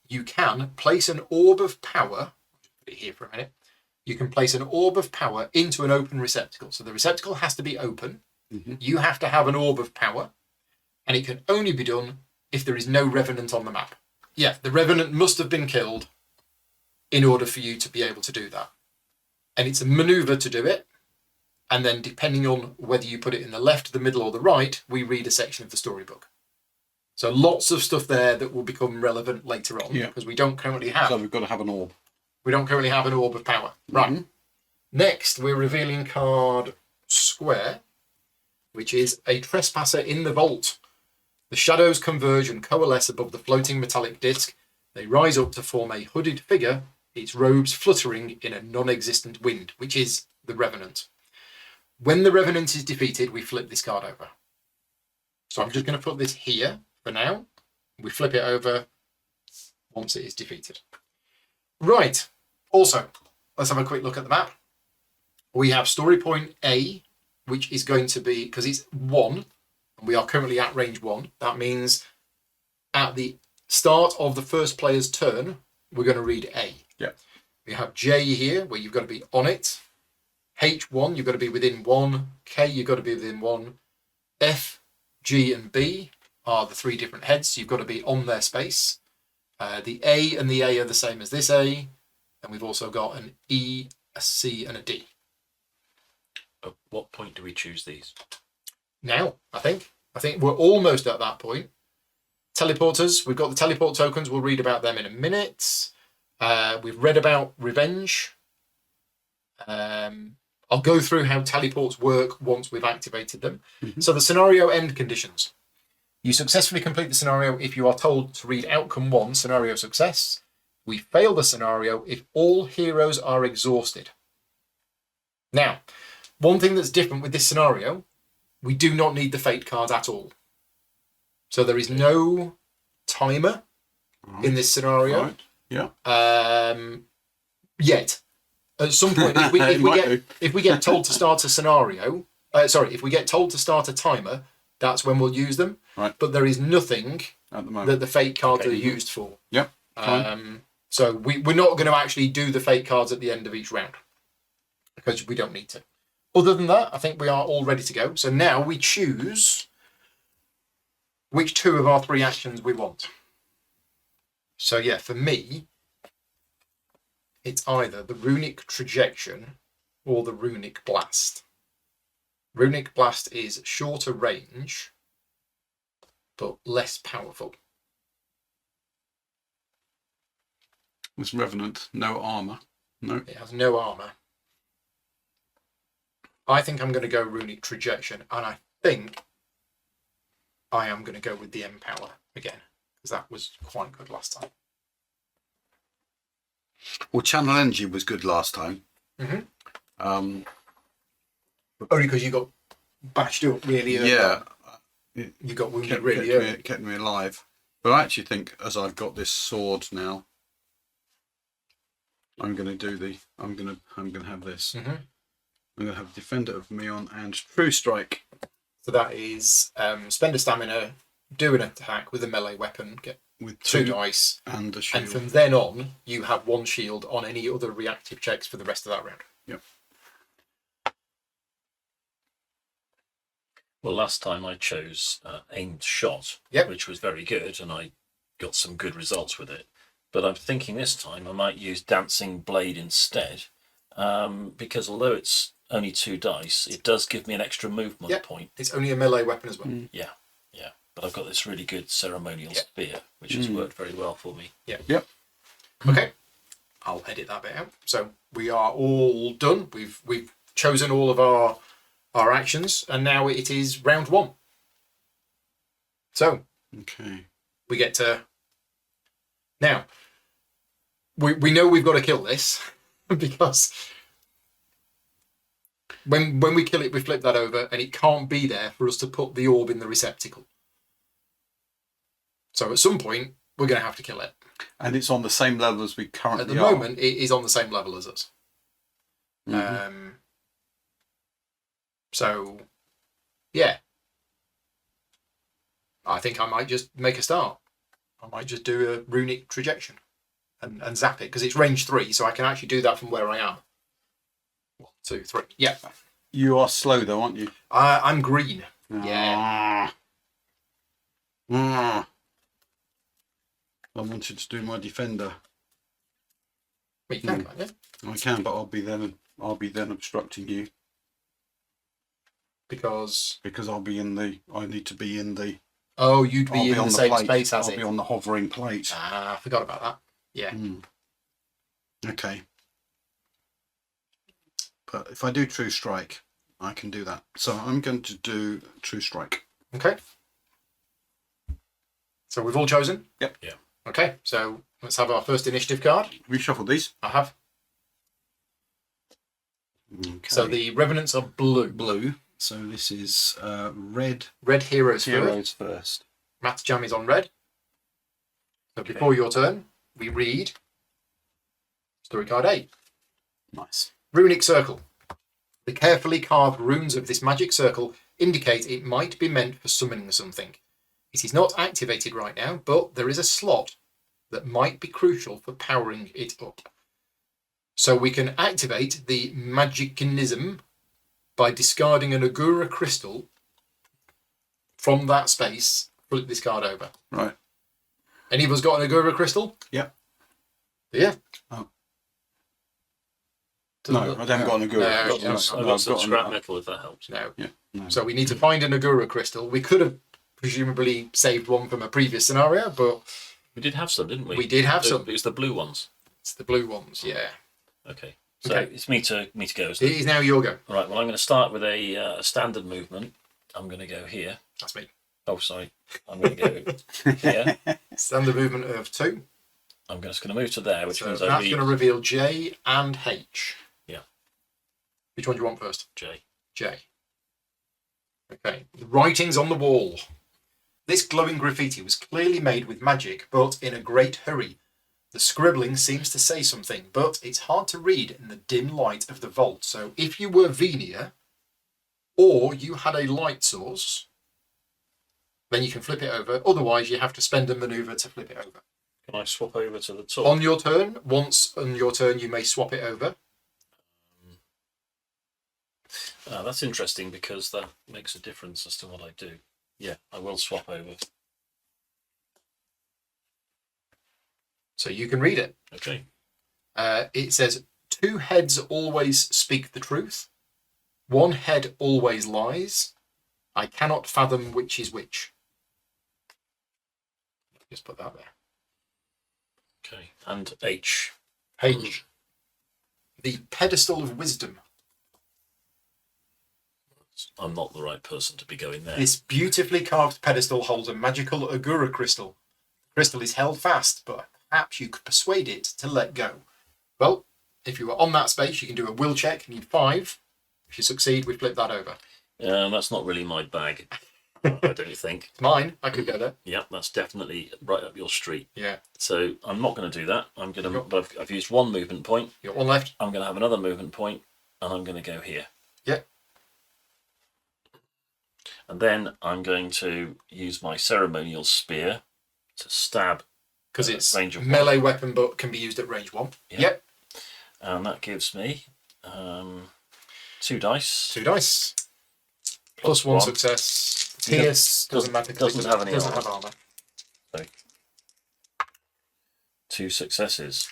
you can place an orb of power. Put it here for a minute. You can place an orb of power into an open receptacle. So the receptacle has to be open.
Mm-hmm.
You have to have an orb of power, and it can only be done if there is no revenant on the map. Yeah, the revenant must have been killed in order for you to be able to do that. And it's a maneuver to do it. And then depending on whether you put it in the left, the middle, or the right, we read a section of the storybook. So lots of stuff there that will become relevant later on, because we don't currently have.
So we've got to have an orb.
We don't currently have an orb of power. Right.
Mm-hmm.
Next, we're revealing card square, which is a trespasser in the vault. The shadows converge and coalesce above the floating metallic disc. They rise up to form a hooded figure, its robes fluttering in a non-existent wind, which is the Revenant. When the Revenant is defeated, we flip this card over. So I'm just going to put this here for now. We flip it over once it is defeated. Right. Also, let's have a quick look at the map. We have story point A, which is going to be, because it's 1, and we are currently at range 1. That means at the start of the first player's turn, we're going to read A.
Yeah.
We have J here, where you've got to be on it. H1, you've got to be within 1. K, you've got to be within 1. F, G, and B are the 3 different heads, so you've got to be on their space. The A and the A are the same as this A, and we've also got an E, a C, and a D.
At what point do we choose these?
Now, I think we're almost at that point. Teleporters, we've got the teleport tokens. We'll read about them in a minute. We've read about revenge. I'll go through how teleports work once we've activated them. Mm-hmm. So the scenario end conditions. You successfully complete the scenario if you are told to read outcome 1, scenario success. We fail the scenario if all heroes are exhausted. Now, one thing that's different with this scenario, we do not need the fate card at all. So there is no timer in this scenario.
Right. Yeah.
Yet. At some point, if we get told to start a scenario, if we get told to start a timer, that's when we'll use them.
Right.
But there is nothing
at the moment
that the fate cards are used for.
Yep.
So we're not going to actually do the fate cards at the end of each round because we don't need to. Other than that, I think we are all ready to go. So now we choose which 2 of our 3 actions we want. So yeah, for me, it's either the Runic Trajection or the Runic Blast. Runic Blast is shorter range, but less powerful.
This Revenant, no armour. No.
It has no armour. I think I'm going to go Runic Trajection, and I think I am going to go with the Empower again, because that was quite good last time.
Well, Channel Energy was good last time.
Mm-hmm.
Only
because you got bashed up really early.
Yeah.
You got wounded really early.
Kept me alive. But I actually think as I've got this sword now, I'm going to have this.
Mm-hmm.
I'm going to have Defender of Meon and True Strike.
So that is spend a stamina, do an attack with a melee weapon, get
with
2 dice,
and a shield.
and from then on, you have 1 shield on any other reactive checks for the rest of that round.
Yep.
Well, last time I chose aimed shot, which was very good, and I got some good results with it. But I'm thinking this time I might use Dancing Blade instead, because although it's only 2 dice, it does give me an extra movement point.
It's only a melee weapon as well.
Yeah. But I've got this really good ceremonial spear, which has worked very well for me.
Yep.
Okay. I'll edit that bit out. So we are all done. We've chosen all of our actions, and now it is round 1. So
okay,
we get to now. we know we've got to kill this because when we kill it, we flip that over, and it can't be there for us to put the orb in the receptacle. So at some point, we're going to have to kill it.
And it's on the same level as we currently
At the
are.
moment, it is on the same level as us. So, yeah. I think I might just make a start. I might just do a runic trajectory and zap it, because it's range 3, so I can actually do that from where I am. 1, 2, 3. Yeah.
You are slow though, aren't you?
I'm green. Yeah.
I wanted to do my defender.
Well, you can, can't you?
I can, but I'll be then obstructing you
Because
I'll be in the. I need to be in the.
oh, you'd be in the same
plate.
space as
I'll
it.
be on the hovering plate.
I forgot about that. Yeah.
Okay. But if I do true strike, I can do that. So I'm going to do true strike.
Okay. So we've all chosen?
Yep.
Yeah.
Okay, so let's have our first initiative card.
Reshuffle these.
I have.
Okay.
So the Revenants are blue.
Blue. So this is red.
Red heroes first.
Heroes first.
Matt's jam is on red. So before your turn, we read story card 8.
Nice.
Runic Circle. The carefully carved runes of this magic circle indicate it might be meant for summoning something. It is not activated right now, but there is a slot that might be crucial for powering it up. So we can activate the magicanism by discarding an Agura crystal from that space. Flip this card over.
Right.
Any of us got an Agura crystal?
Yep.
Yeah.
Oh.
Doesn't
No,
look-
I haven't got an Agura.
No,
I've got
I've got some scrap metal, if that helps.
No.
Yeah. No.
So we need to find an Agura crystal. We could have presumably saved one from a previous scenario, but
We did have some, didn't we?
we did have some.
It was the blue ones.
It's the blue ones, yeah.
Okay. So
Okay.
it's me to go.
It
Isn't it?
is now your go.
All right. Well, I'm going to start with a standard movement. I'm going to go here.
That's me.
Oh, sorry. I'm going to go here.
Standard movement of 2.
I'm just going to move to there, which
So
means
that's
I read
going to reveal J and H.
Yeah.
Which one do you want first?
J.
J. Okay. The writings on the wall. This glowing graffiti was clearly made with magic, but in a great hurry. The scribbling seems to say something, but it's hard to read in the dim light of the vault. So if you were Venia, or you had a light source, then you can flip it over. Otherwise, you have to spend a maneuver to flip it over.
Can I swap over to the top?
On your turn, once on your turn, you may swap it over.
That's interesting because that makes a difference as to what I do. Yeah, I will swap over.
So you can read it.
Okay.
It says, 2 heads always speak the truth. 1 head always lies. I cannot fathom which is which. Just put that there.
Okay. And H.
H. The pedestal of wisdom.
I'm not the right person to be going there.
This beautifully carved pedestal holds a magical Agura crystal. The crystal is held fast, but perhaps you could persuade it to let go. Well, if you were on that space, you can do a will check. You need 5. If you succeed, we flip that over.
That's not really my bag, I don't think.
It's mine. I could go there.
Yeah, that's definitely right up your street.
Yeah.
So I'm not going to do that. But I've used 1 movement point.
You got 1 left.
I'm going to have another movement point, and I'm going to go here.
Yeah.
And then I'm going to use my ceremonial spear to stab.
Because it's
range of
melee weapon, but can be used at range 1.
Yeah.
Yep.
And that gives me 2 dice.
2 dice. Plus 1 success. Pierce doesn't matter.
Doesn't have any
doesn't
armor.
have armor.
So 2 successes.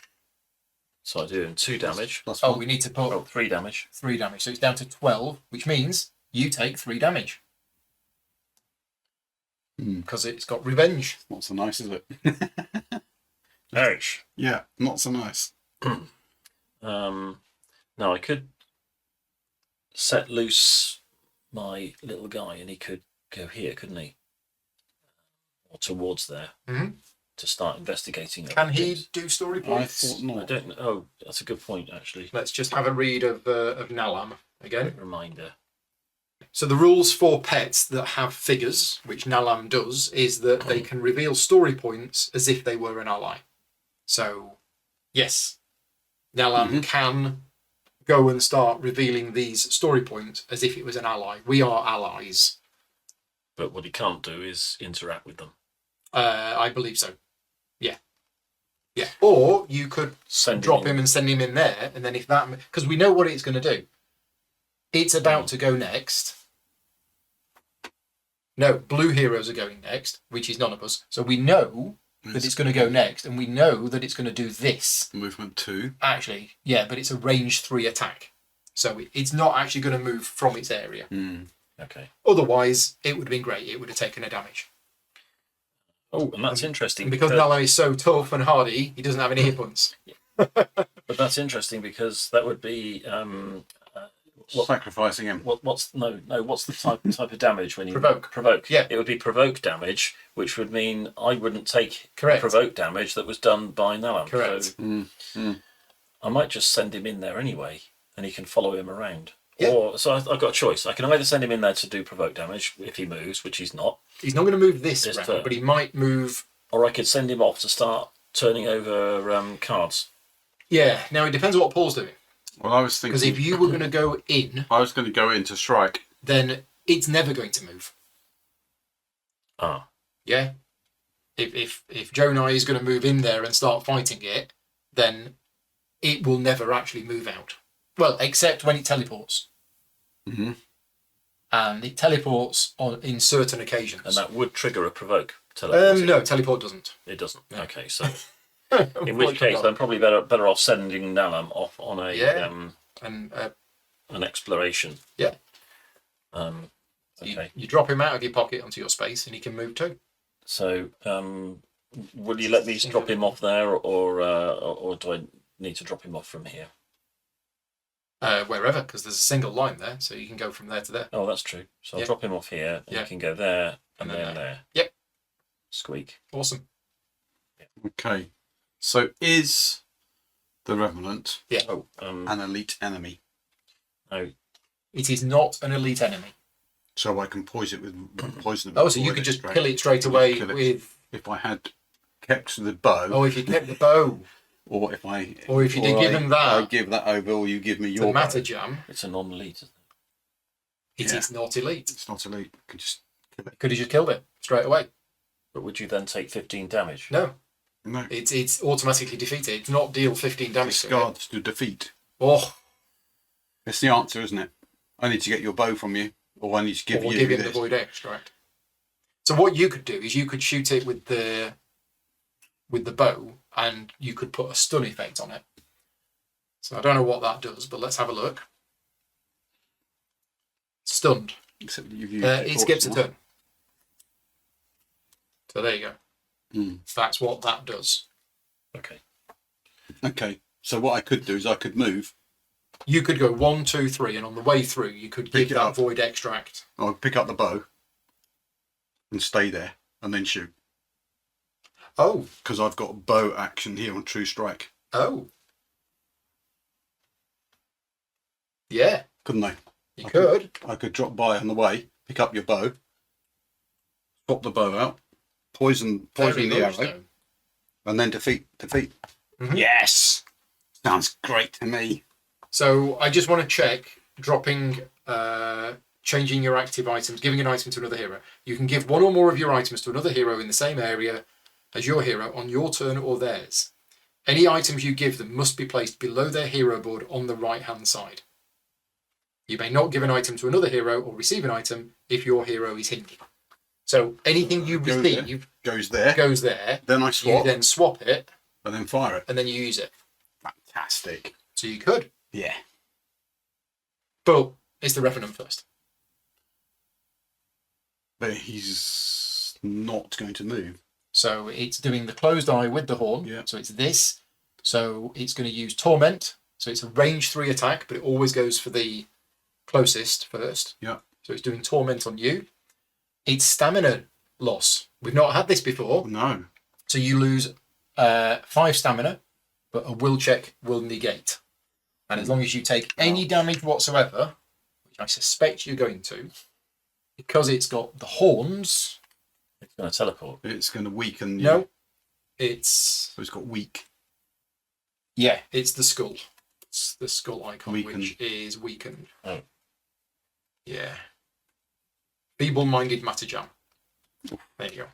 So I do 2 damage.
Plus
Oh,
1.
we need to put
3 damage.
3 damage. So it's down to 12, which means you take 3 damage. Because it's got revenge.
Not so nice, is it?
Ouch.
Yeah, not so nice.
Now I could set loose my little guy and he could go here, couldn't he? Or towards there.
Mhm.
to start investigating.
Can he
things.
do story
I
points?
thought
I
not.
don't know. Oh, that's a good point, actually.
Let's just have a read of Nalam again.
Reminder.
So the rules for pets that have figures, which Nalam does, is that they can reveal story points as if they were an ally. So, yes, Nalam can go and start revealing these story points as if it was an ally. We are allies.
But what he can't do is interact with them.
I believe so. Yeah. Yeah. Or you could drop him and send him in there, and then if that... Because we know what it's going to do. It's about to go next. No, blue heroes are going next, which is none of us. So we know that it's going to go next, and we know that it's going to do this.
Movement 2.
Actually, yeah, but it's a range 3 attack. So it's not actually going to move from its area.
Okay.
Otherwise, it would have been great. It would have taken a damage.
Oh, and that's interesting.
And because Nalam is so tough and hardy, he doesn't have any hit points.
But that's interesting because that would be...
Sacrificing him.
What's the type of damage when you
Provoke? Yeah.
It would be provoke damage, which would mean I wouldn't take
Correct.
provoke damage that was done by Nalam.
Correct.
So I might just send him in there anyway, and he can follow him around.
Yeah.
Or so I've got a choice. I can either send him in there to do provoke damage if he moves, which he's not.
He's not going to move this
This
round,
turn.
but he might move.
Or I could send him off to start turning over cards.
Yeah. Now it depends what Paul's doing.
Well, I was thinking...
Because if you were going to go in,
I was going to go in to strike.
then it's never going to move.
Ah.
Yeah. If Jonah is going to move in there and start fighting it, then it will never actually move out. Well, except when it teleports.
Mm-hmm.
And it teleports in certain occasions.
And that would trigger a provoke. Teleport.
No, teleport doesn't.
It doesn't.
No.
Okay, so in which case I'm probably better off sending Nalam off on a
and
an exploration.
Yeah.
Okay.
You drop him out of your pocket onto your space, and he can move too.
So will you let me drop him off there, or do I need to drop him off from here?
Wherever, because there's a single line there, so you can go from there to there.
Oh, that's true. So I'll
Yeah.
drop him off here, and
Yeah.
he can go there and
And then
there.
Yep.
Squeak.
Awesome.
Okay. So is the Revenant
Oh,
an elite enemy?
no.
It is not an elite enemy.
So I can poison it with poison.
Oh, so you could just kill it straight away
Kill it.
with...
If I had kept the bow,
Oh, if you kept the bow,
or if I,
or if you did give him that,
I give that over, or you give me
the
your bow.
matter jam,
It's a non-elite, isn't
it is not elite.
It's not elite. I can just kill it.
Could have just killed it straight away.
it? But would you then take 15 damage?
No,
No.
it's automatically defeated. It's not deal 15 damage to it.
Discard to defeat.
Oh,
That's the answer, isn't it? I need to get your bow from you, or I need to give
or
you
give him the
this.
void extract. So what you could do is you could shoot it with the bow, and you could put a stun effect on it. So I don't know what that does, but let's have a look. Stunned.
Except that you've used
It
your
skips a
force
turn. So there you go.
Mm.
That's what that does.
Okay.
now. Okay. So what I could do is I could move.
You could go 1, 2, 3, and on the way through, you could
Pick
give
it
that
up.
void extract.
I'll pick up the bow and stay there, and then shoot.
Oh,
Because I've got bow action here on True Strike.
oh. Yeah,
Couldn't I?
you
I
could.
I could drop by on the way, pick up your bow, swap the bow out, poison
Very
the arrow,
Lodestone.
and then defeat.
Mhm.
Yes! Sounds great to me.
So I just want to check dropping, changing your active items, giving an item to another hero. You can give one or more of your items to another hero in the same area as your hero on your turn or theirs. Any items you give them must be placed below their hero board on the right-hand side. You may not give an item to another hero or receive an item if your hero is hindered. So anything you
Goes there.
receive
Goes there.
goes there.
Then I
You
swap,
then swap it
and then fire it.
and then you use it.
Fantastic.
So you could.
Yeah.
But it's the Revenant first.
But he's not going to move.
So it's doing the closed eye with the horn.
Yeah.
So it's this. So it's going to use Torment. So it's a range 3 attack, but it always goes for the closest first.
Yeah.
So it's doing Torment on you. It's stamina loss. We've not had this before.
No.
So you lose 5 stamina, but a will check will negate. And as long as you take any damage whatsoever, which I suspect you're going to, because it's got the horns.
It's going to teleport.
It's going to weaken you.
No, it's.
So it's got weak.
Yeah, it's the skull. It's the skull icon,
Weakened.
which is weakened.
Oh.
Yeah. Feeble-minded matter jam. There you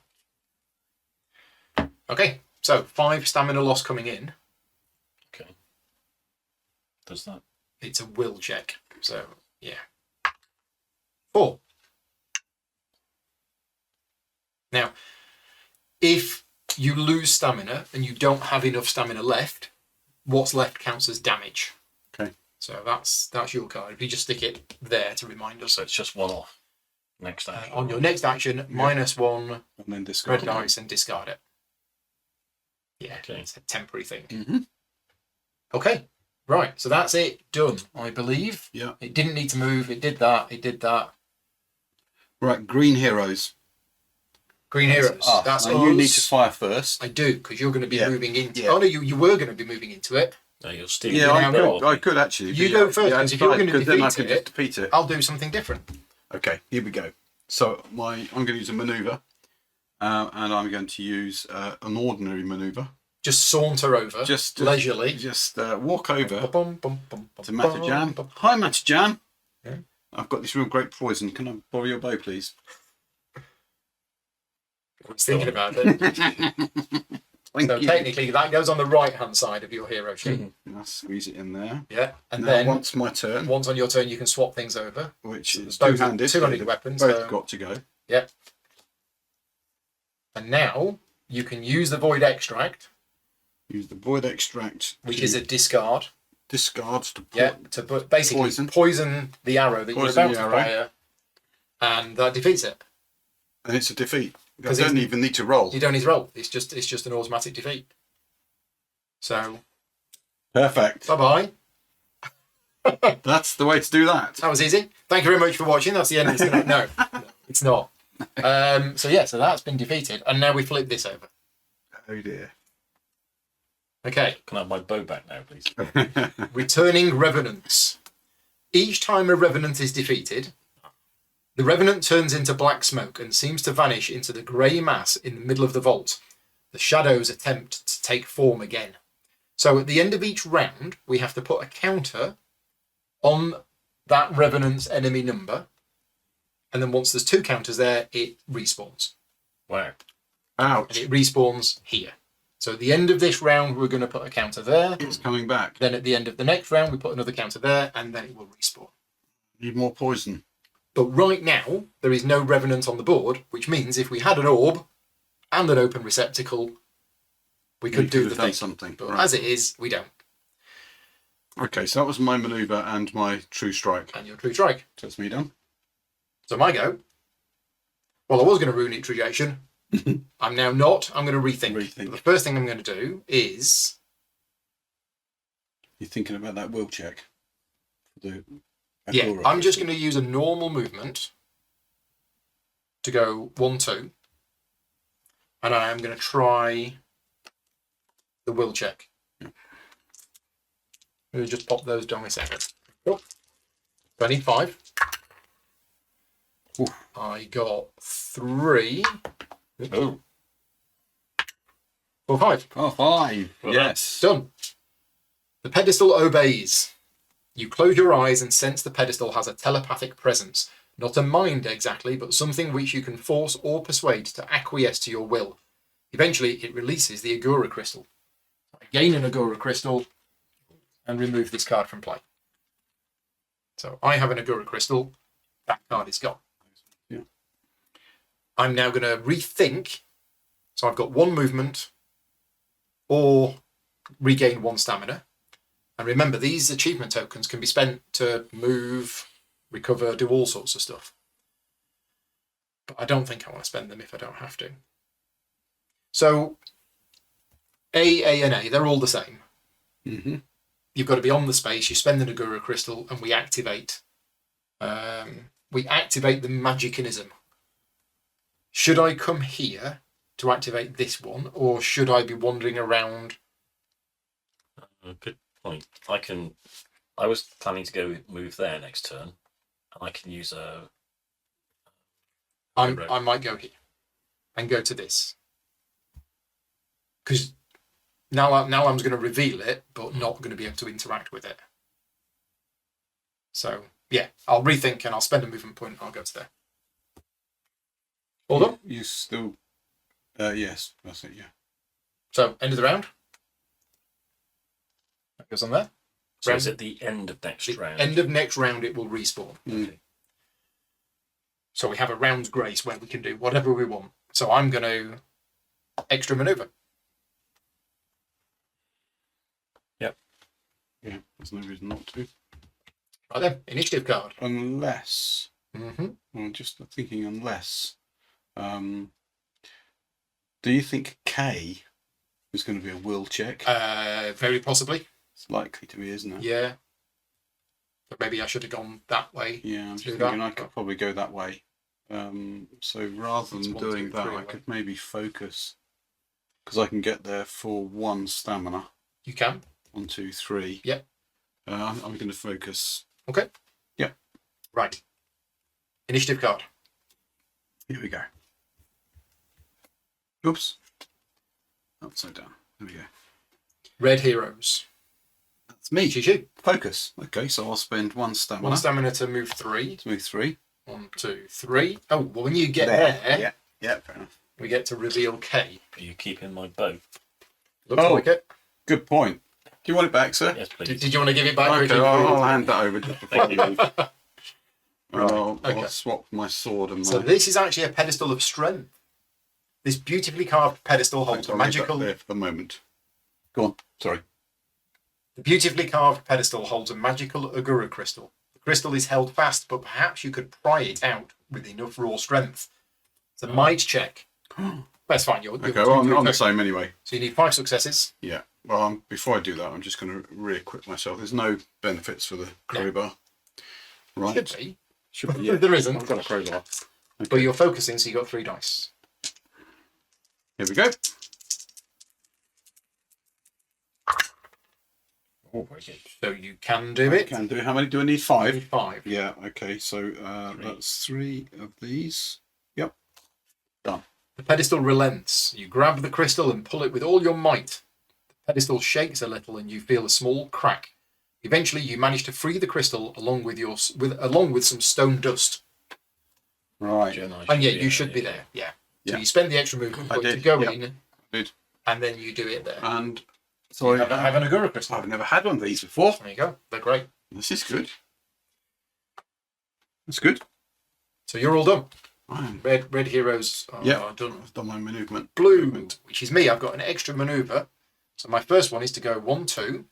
go. Okay, so 5 stamina loss coming in.
Okay. Does that?
It's a will check. So, yeah. 4. Now, if you lose stamina and you don't have enough stamina left, what's left counts as damage.
Okay.
So that's your card. If you just stick it there to remind us.
So it's just one off. Next action.
On your next action, -1
And then discard.
red dice and discard it. Yeah,
Okay.
it's a temporary thing.
Mm-hmm.
Okay, right. So that's it. Done, I believe.
Yeah.
It didn't need to move. It did that. It did that.
Right, green heroes.
Green heroes.
Us.
That's
now
us.
you need to fire first.
I do, because you're going to be
Yeah.
moving into...
Yeah.
Oh, no, you were going to be moving into it.
No, you're still.
Yeah, I could actually.
You
but
go
yeah,
first,
yeah,
because if you're
fine,
going to
'cause then I
defeat
could
it,
just defeat it.
I'll do something different.
Okay, here we go. So I'm going to use a maneuver, and I'm going to use an ordinary maneuver.
Just saunter over,
Just
leisurely.
Just walk over
Bum, bum, bum, bum,
to Matajan.
bum.
Hi, Matajan.
Yeah.
I've got this real great poison. Can I borrow your bow, please?
I was thinking about it.
Thank
So
you.
technically, that goes on the right-hand side of your hero sheet.
I'll squeeze it in there.
Yeah, and
Now,
then
once my turn,
once on your turn, you can swap things over.
which is
Both-
two-handed,
two-handed
they've
weapons,
both
so-
got to go.
Yep. And now you can use the void extract,
Use the void extract,
which
to
is a discard.
discards to
Yeah, to basically poison the arrow that
Poison
you're
the
about to
arrow.
fire, and that defeats it.
and it's a defeat. I
'Cause
don't
it's-
even need to roll.
You don't need to roll. It's just an automatic defeat. So
Perfect.
bye bye.
That's the way to do that.
That was easy. Thank you very much for watching. That's the end of this. No, it's not. So yeah, so that's been defeated, and now we flip this over.
Oh dear.
Okay,
Can I have my bow back now, please?
returning revenants. Each time a revenant is defeated, the revenant turns into black smoke and seems to vanish into the grey mass in the middle of the vault. The shadows attempt to take form again. So at the end of each round, we have to put a counter on that revenant's enemy number, and then once there's 2 counters there, it respawns.
Wow.
And
Ouch.
it respawns here. So at the end of this round, we're going to put a counter there.
It's coming back.
Then at the end of the next round, we put another counter there, and then it will respawn.
Need more poison.
But right now, there is no revenant on the board, which means if we had an orb and an open receptacle, we could do
have
the
done
thing.
something.
But
Right.
as it is, we don't.
Okay, so that was my maneuver and my true strike.
And your true strike.
So that's me done.
So my go. Well, I was going to ruin it rejection. I'm now not. I'm going to rethink.
Rethink.
But the first thing I'm going to do is
You're thinking about that will check. The
yeah,
Agora
I'm just
crystal.
going to use a normal movement to go 1-2, and I am going to try the will check.
Yeah.
I'm going to just pop those dice out. Oh. So I need 5.
Oof.
I got 3.
Oh.
4, 5.
Oh, 5.
Well
Yes.
Done. The pedestal obeys. You close your eyes and sense the pedestal has a telepathic presence. Not a mind exactly, but something which you can force or persuade to acquiesce to your will. Eventually, it releases the Agora crystal. I gain an Agora crystal and remove this card from play. So I have an Agora crystal. That card is gone.
Yeah.
I'm now going to rethink. So I've got 1 movement or regain 1 stamina. And remember, these achievement tokens can be spent to move, recover, do all sorts of stuff. But I don't think I want to spend them if I don't have to. So, A, and A, they're all the same.
Mm-hmm.
You've got to be on the space, you spend the Nagura crystal, and we activate the magicanism. Should I come here to activate this one, or should I be wandering around?
Good point. I was planning to go move there next turn, and I can use a.
I might go here and go to this, because now I'm going to reveal it, but not going to be able to interact with it. So yeah, I'll rethink and I'll spend a movement point. I'll go to there. All done.
You still, yes, that's it. Yeah.
So end of the round. That goes on there.
So
Round-
is it the end of next round?
End of next round, it will respawn.
Mm.
So we have a round's grace where we can do whatever we want. So I'm going to extra maneuver.
Yeah, there's no reason not to.
Right then, initiative card.
Unless,
Mm-hmm.
I'm just thinking, unless, do you think K is going to be a will check?
Very possibly.
It's likely to be, isn't it?
Yeah. But maybe I should have gone that way.
Yeah, I'm just
Do
thinking
that.
I could probably go that way. So rather
It's
than
1,
doing
2,
that,
3
I
away.
could maybe focus, because I can get there for 1 stamina.
You can.
1, 2, 3.
Yep.
I'm going to focus.
Okay.
Yep.
Right. Initiative card.
Here we go. Oops. Upside down. There we go.
Red heroes.
That's me.
It's you.
Focus. Okay, so I'll spend 1 stamina.
1 stamina to move 3.
To move 3.
1, 2, 3. Oh, well, when you get there,
Yeah, fair enough.
we get to reveal K.
Are you keeping my bow?
Looks
Oh.
like it.
Good point. Do you want it back, sir?
Yes, please.
Did you want to give it back? or
Okay,
did you-
I'll hand that over just before
Thank
you
you.
leave. I'll
okay.
swap my sword and my...
So this is actually a pedestal of strength. This beautifully carved pedestal holds a
I'll leave that
magical.
there for the moment. Go on. Sorry.
The beautifully carved pedestal holds a magical Agura crystal. The crystal is held fast, but perhaps you could pry it out with enough raw strength. It's a might check. That's fine. You're
Okay, well, I'm the same anyway.
So you need 5 successes.
Yeah. Well, before I do that, I'm just going to re-equip myself. There's no benefits for the crowbar. Right.
Should be.
Should be, yeah.
There isn't.
I've got a crowbar.
But you're focusing, so you got 3 dice.
Here we go.
Oh, very good. So you can do it.
Can do. How many do I need?
You
5.
need 5.
Yeah. Okay. So that's 3 of these. Yep. Done.
The pedestal relents. You grab the crystal and pull it with all your might. The pedestal shakes a little and you feel a small crack. Eventually, you manage to free the crystal along with some stone dust.
Right.
And yeah, you should be there. Yeah. So
Yeah.
you spend the extra movement
I
point to
did,
go
yeah.
in,
Did.
and then you do it there.
And so
Have an Agura crystal.
I've never had one of these before.
There you go. They're great.
This is good. That's good.
So you're all done.
I'm
Red heroes are done.
I've done my movement.
Blue, which is me. I've got an extra maneuver. So my first one is to go 1, 2.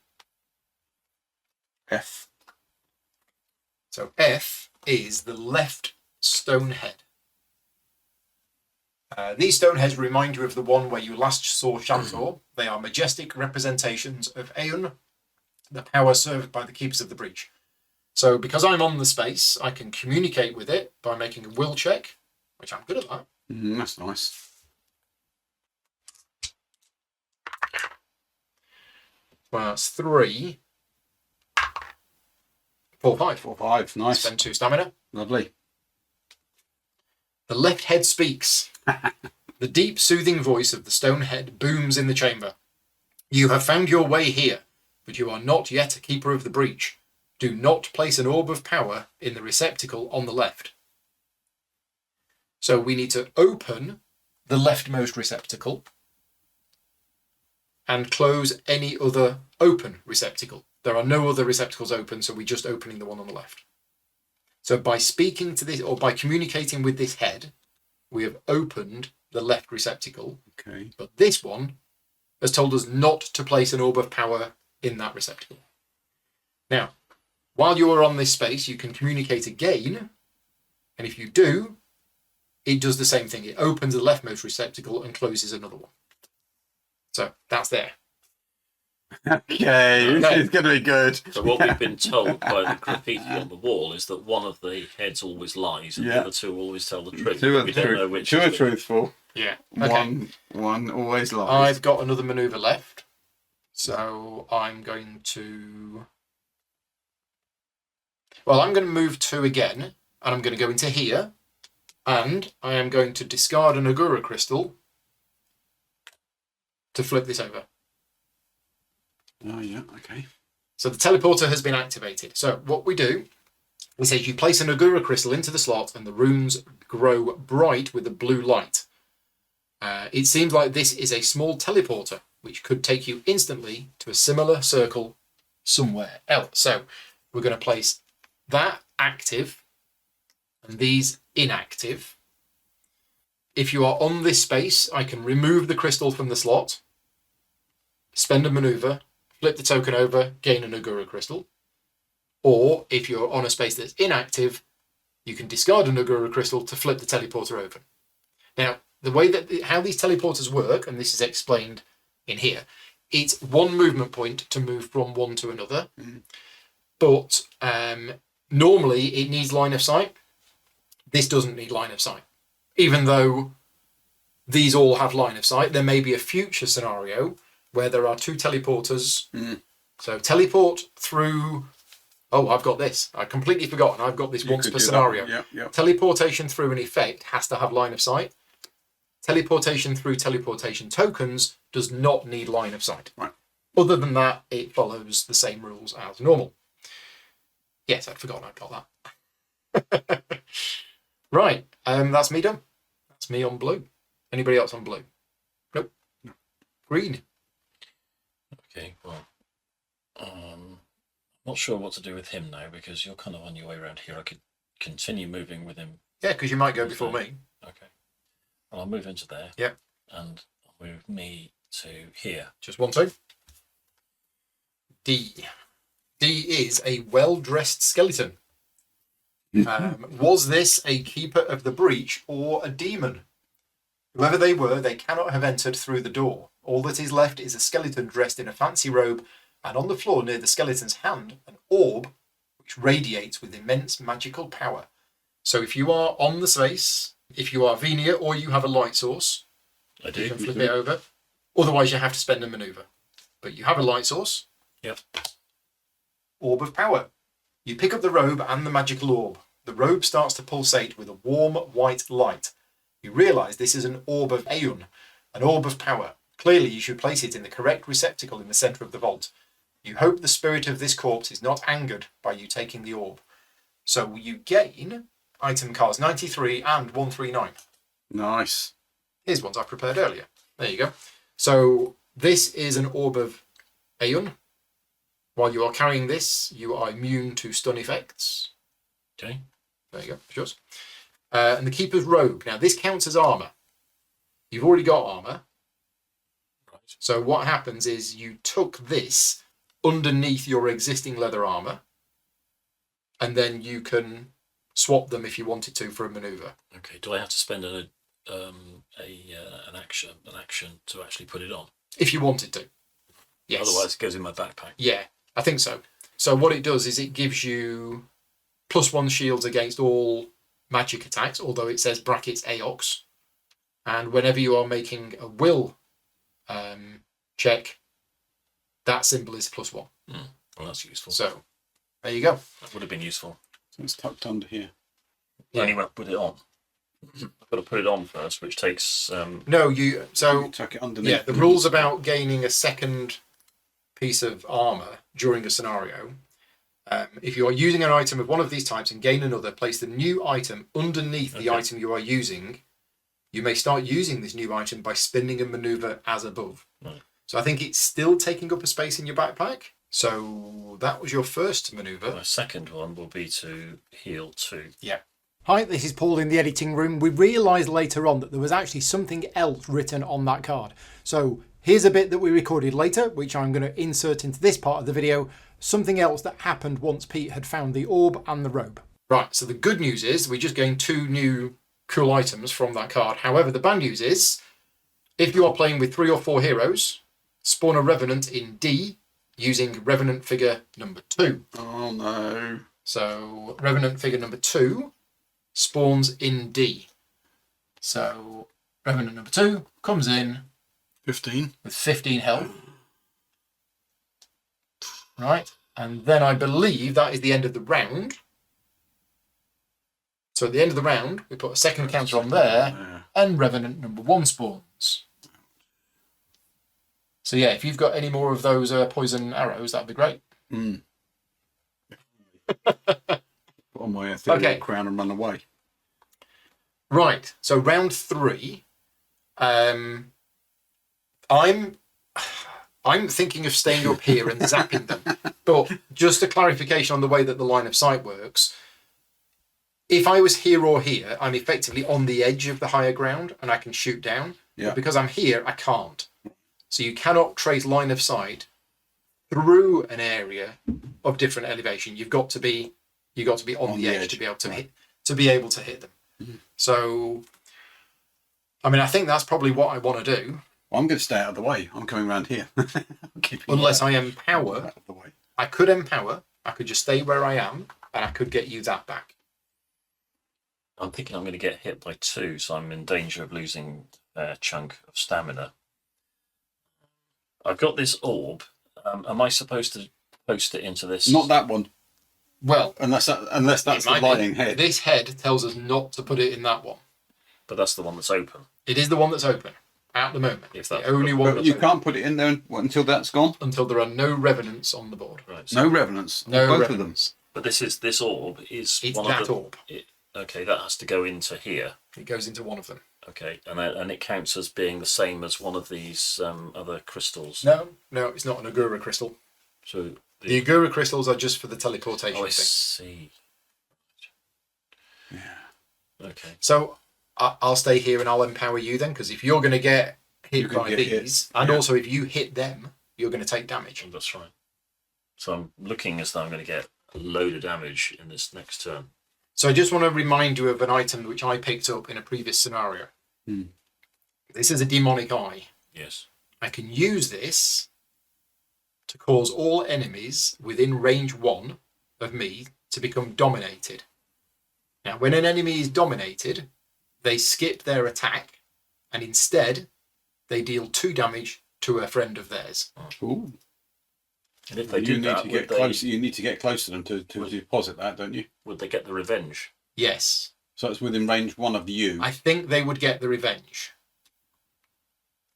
F.
So F is the left stone head. These stone heads remind you of the one where you last saw Shantor. They are majestic representations of Aeon, the power served by the Keepers of the Breach. So because I'm on the space, I can communicate with it by making a will check, which I'm good at that.
That's nice.
Well, that's 3, 4, 5.
4, 5. Nice.
Spend 2 stamina.
Lovely.
The left head speaks. The deep, soothing voice of the stone head booms in the chamber. You have found your way here, but you are not yet a keeper of the breach. Do not place an orb of power in the receptacle on the left. So we need to open the leftmost receptacle and close any other open receptacle. There are no other receptacles open, so we're just opening the one on the left. So by speaking to this, or by communicating with this head, we have opened the left receptacle,
Okay.
but this one has told us not to place an orb of power in that receptacle. Now, while you are on this space, you can communicate again, and if you do, it does the same thing. It opens the leftmost receptacle and closes another one. So that's there.
Okay, this is going to be good.
So what we've been told by the graffiti on the wall is that one of the heads always lies and
Yeah.
the other two always tell the truth.
Two are
we don't know
truth.
which
Two are
is which.
truthful.
Yeah. Okay.
One always lies.
I've got another manoeuvre left. So I'm going to... Well, I'm going to move 2 again. And I'm going to go into here. And I am going to discard an Agura crystal to flip this over.
Oh, yeah, okay.
So the teleporter has been activated. So what we do, we say you place an Agura crystal into the slot and the rooms grow bright with a blue light. It seems like this is a small teleporter, which could take you instantly to a similar circle somewhere else. So we're going to place that active and these inactive. If you are on this space, I can remove the crystal from the slot, spend a maneuver, flip the token over, gain an Agura crystal. Or if you're on a space that's inactive, you can discard an Agura crystal to flip the teleporter over. Now, the way that how these teleporters work, and this is explained in here, it's one movement point to move from one to another. But normally it needs line of sight. This doesn't need line of sight. Even though these all have line of sight, there may be a future scenario where there are 2 teleporters. So teleport through... Oh, I've got this. I completely forgotten. I've got this once per scenario.
Yep.
Teleportation through an effect has to have line of sight. Teleportation through teleportation tokens does not need line of sight.
Right.
Other than that, it follows the same rules as normal. Yes, I'd forgotten I'd got that. Right, that's me done. That's me on blue. Anybody else on blue? Nope.
No.
Green.
Okay, well, not sure what to do with him now because you're kind of on your way around here. I could continue moving with him.
Yeah, because you might go before me.
Okay. Well, I'll move into there.
Yep.
And I'll move me to here.
Just 1, 2. D. D is a well-dressed skeleton. Was this a keeper of the breach or a demon? Whoever they were, they cannot have entered through the door. All that is left is a skeleton dressed in a fancy robe, and on the floor near the skeleton's hand, an orb which radiates with immense magical power. So if you are on the space, if you are Venia or you have a light source,
I do.
you can flip it over. Otherwise, you have to spend a maneuver. But you have a light source.
Yep.
Orb of power. You pick up the robe and the magical orb. The robe starts to pulsate with a warm white light. You realise this is an orb of Aeon, an orb of power. Clearly, you should place it in the correct receptacle in the centre of the vault. You hope the spirit of this corpse is not angered by you taking the orb. So you gain item cards 93 and 139.
Nice.
Here's ones I prepared earlier. There you go. So this is an orb of Aeon. While you are carrying this, you are immune to stun effects.
Okay.
There you go. It's yours. And the Keeper's Robe. Now, this counts as armour. You've already got armour.
Right.
So what happens is you took this underneath your existing leather armour, and then you can swap them if you wanted to for a manoeuvre.
Okay. Do I have to spend an action to actually put it on?
If you wanted to. Yes.
Otherwise, it goes in my backpack.
Yeah, I think so. So what it does is it gives you +1 shields against all magic attacks, although it says brackets AOX. And whenever you are making a will check, that symbol is +1.
Well, that's useful.
So there you go.
That would have been useful.
So it's tucked under here.
Yeah.
Only when I put it on. I've got to put it on first, which takes...
No, you... So,
You tuck it underneath.
yeah, the rules about gaining a second piece of armour during a scenario. If you are using an item of one of these types and gain another, place the new item underneath the item you are using. You may start using this new item by spinning a manoeuvre as above.
Right.
So I think it's still taking up a space in your backpack. So that was your first manoeuvre.
My second one will be to heal 2.
Yeah.
Hi, this is Paul in the editing room. We realised later on that there was actually something else written on that card. So here's a bit that we recorded later, which I'm going to insert into this part of the video. Something else that happened once Pete had found the orb and the robe.
Right, so the good news is we just gained 2 new cool items from that card. However, the bad news is if you are playing with 3 or 4 heroes, spawn a Revenant in D using Revenant figure number 2.
Oh no.
So Revenant figure number 2 spawns in D. So Revenant number 2 comes in
15.
with 15 health. Right, and then I believe that is the end of the round. So at the end of the round, we put a second counter on there, and Revenant number 1 spawns. So yeah, if you've got any more of those poison arrows, that'd be great.
Put on my ethereal crown and run away.
Right, so round 3. I'm thinking of staying up here and zapping them. But just a clarification on the way that the line of sight works. If I was here or here, I'm effectively on the edge of the higher ground and I can shoot down.
Yeah.
But because I'm here, I can't. So you cannot trace line of sight through an area of different elevation. You've got to be on the edge to be able to hit them. Mm-hmm. So I mean, I think that's probably what I want to do.
Well, I'm going to stay out of the way. I'm coming around here.
Unless I empower. Out of the way. I could empower. I could just stay where I am, and I could get you that back.
I'm thinking I'm going to get hit by 2, so I'm in danger of losing a chunk of stamina. I've got this orb. Am I supposed to post it into this?
Not that one.
Well,
unless that's the lying head.
This head tells us not to put it in that one.
But that's the one that's open.
It is the one that's open at the moment.
If that's
the only one.
But you can't put it in there until that's gone.
Until there are no revenants on the board.
Right. So
no revenants.
No
both
revenants.
But this orb is
it's
one
that
of the,
orb.
Okay, that has to go into here.
It goes into one of them.
Okay, and it counts as being the same as one of these other crystals.
No, it's not an Agura crystal.
So
the Agura crystals are just for the teleportation
I
thing.
see.
Yeah.
Okay.
So I'll stay here and I'll empower you then, because if you're going to get hit by these, and also if you hit them, you're going to take damage.
That's right. So I'm looking as though I'm going to get a load of damage in this next turn.
So I just want to remind you of an item which I picked up in a previous scenario. This is a demonic eye.
Yes.
I can use this to cause all enemies within range 1 of me to become dominated. Now, when an enemy is dominated, they skip their attack, and instead, they deal 2 damage to a friend of theirs.
Ooh.
And if they
you need to get close. You need to get close to them to deposit that, don't you?
Would they get the revenge?
Yes.
So it's within range 1 of you.
I think they would get the revenge.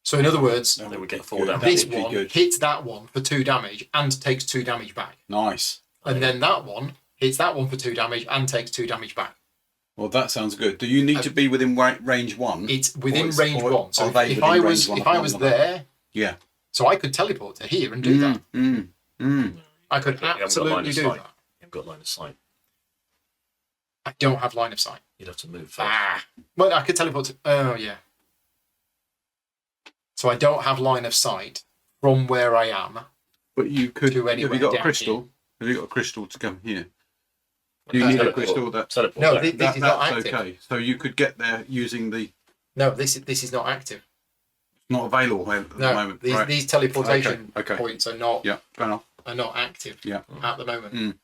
So in other words,
they would get 4 damage.
This one hits that one for 2 damage and takes 2 damage back.
Nice.
And then that one hits that one for 2 damage and takes 2 damage back.
Well, that sounds good. Do you need to be within range 1?
It's within range 1. So if I was there,
yeah.
So I could teleport to here and do that. I could absolutely do that.
You haven't got line of sight.
I don't have line of sight.
You'd have to move first.
Well, I could teleport to... Oh, yeah. So I don't have line of sight from where I am.
But you could...
Have
you got a crystal?
Here.
Have you got a crystal to come here? Do you need a crystal that...
Teleport
no, this is not active.
Okay. So you could get there using the...
No, this is not active.
Not available at the moment.
These teleportation points are not...
Yeah, fair enough.
Are not active at the moment.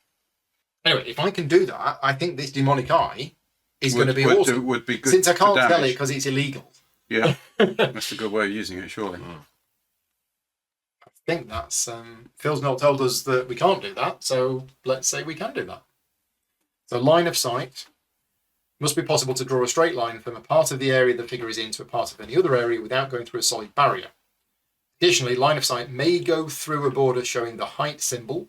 Anyway, if I can do that, I think this demonic eye is going to be awesome.
Would be good.
Since I can't tell it because it's illegal.
Yeah, that's a good way of using it, surely.
I think that's... Phil's not told us that we can't do that, so let's say we can do that. So line of sight must be possible to draw a straight line from a part of the area the figure is in to a part of any other area without going through a solid barrier. Additionally, line of sight may go through a border showing the height symbol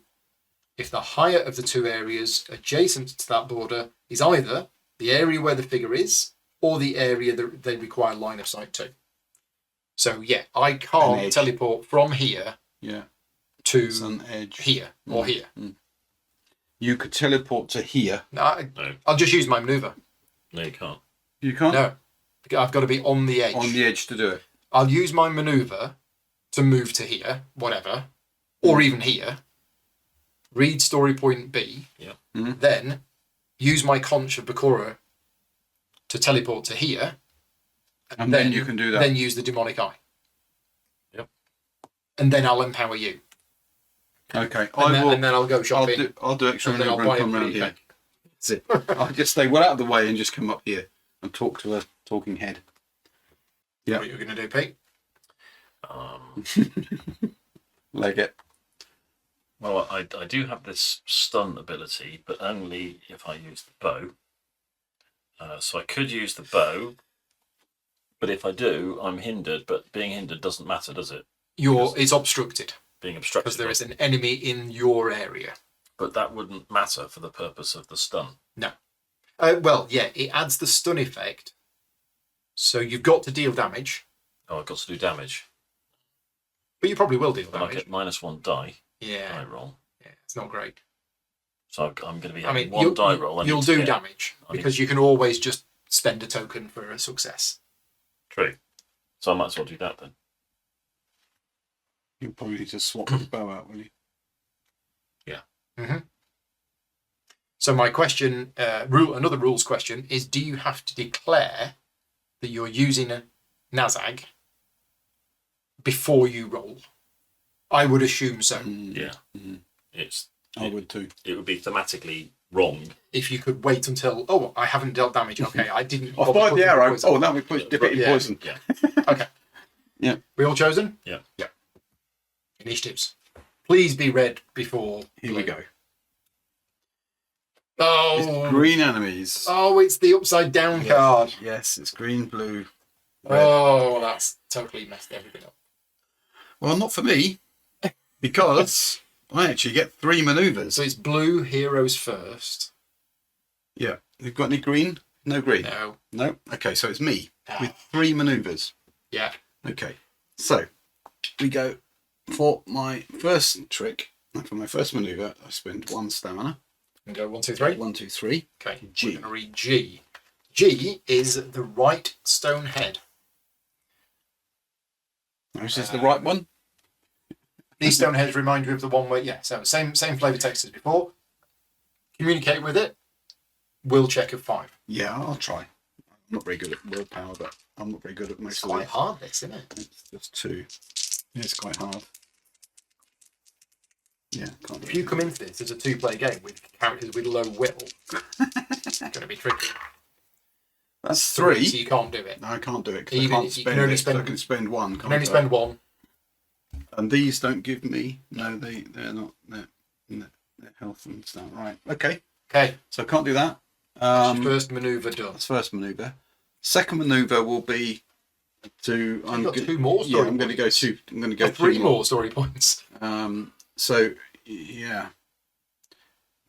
if the higher of the 2 areas adjacent to that border is either the area where the figure is or the area that they require line of sight to. So yeah, I can't teleport from here to here or here.
You could teleport to here.
No. I'll just use my maneuver.
No, you can't.
You can't?
No. I've got to be on the edge.
On the edge to do it.
I'll use my maneuver to move to here, whatever, or even here. Read story point B.
Yeah.
Then use my conch of Bakura to teleport to here.
And then you can do that.
Then use the demonic eye.
Yep.
And then I'll empower you.
Okay.
And then I'll go shopping.
I'll do extra maneuver and come around here. That's it. I'll just stay well out of the way and just come up here and talk to a talking head. Yeah.
What are you going to do, Pete?
Leg it.
Well, I do have this stun ability, but only if I use the bow. So I could use the bow, but if I do, I'm hindered. But being hindered doesn't matter, does it?
It's obstructed
Being obstructed.
because there is an enemy in your area.
But that wouldn't matter for the purpose of the stun.
No. Well, yeah, it adds the stun effect. So you've got to deal damage,
Oh, I've got to do damage.
but you probably will deal
And I
damage.
get -1 die
Yeah,
roll.
yeah, it's not great.
So I'm going to be
I
having
mean,
one die roll.
you'll do damage because you can always just spend a token for a success.
True. So I might as well do that then.
You'll probably need to swap the bow out, will you?
So my question, another rules question is: do you have to declare that you're using a Nazag before you roll? I would assume so.
Yeah.
Mm-hmm.
It's.
I would too.
It would be thematically wrong.
If you could wait until, I haven't dealt damage. Okay, I didn't.
I'll
bother
fire
putting
the arrow.
poison.
Oh, now we put dip it in
Yeah.
poison.
Yeah.
Okay.
Yeah.
We all chosen?
Yeah.
Yeah. Initiatives. Please be read before.
Here we go.
Oh.
It's green enemies.
Oh, it's the upside down card.
Yes, it's green, blue, red.
Oh, that's totally messed everything up.
Well, not for me, because I actually get 3 manoeuvres.
So it's blue heroes first.
Yeah. You've got any green? No green.
No.
No. Okay, so it's me
Ah.
with 3 manoeuvres.
Yeah.
Okay. So we go for my first trick. For my first manoeuvre, I spend 1 stamina.
And go 1, 2, 3.
1, 2, 3.
Okay.
G.
We're going to read G. G is the right stone head.
Is this the right one?
These stone heads remind you of the one where, so same flavour text as before. Communicate with it. Will check of 5.
Yeah, I'll try. I'm not very good at willpower, but I'm not very good at
It's
most of
quite
it.
hard, this, isn't it?
It's just 2. It's quite hard. Yeah, can't do
If you
it.
come into this as a 2-player game with characters with low will, it's going to be tricky.
That's 3.
So you can't do it.
No, I can't do it because I
Even
can't
if you
spend
can only
it. So I
spend-
can spend 1.
You
Can't
can only
I?
spend 1.
And these don't give me. No, they're not. They're health and stuff. Right. Okay.
Okay.
So I can't do that.
That's your first manoeuvre done.
That's first manoeuvre. Second manoeuvre will be to.
You've got 2 more
Yeah,
story
I'm going to go
points.
2. I'm going to go
Or 3
2
more story points.
So yeah.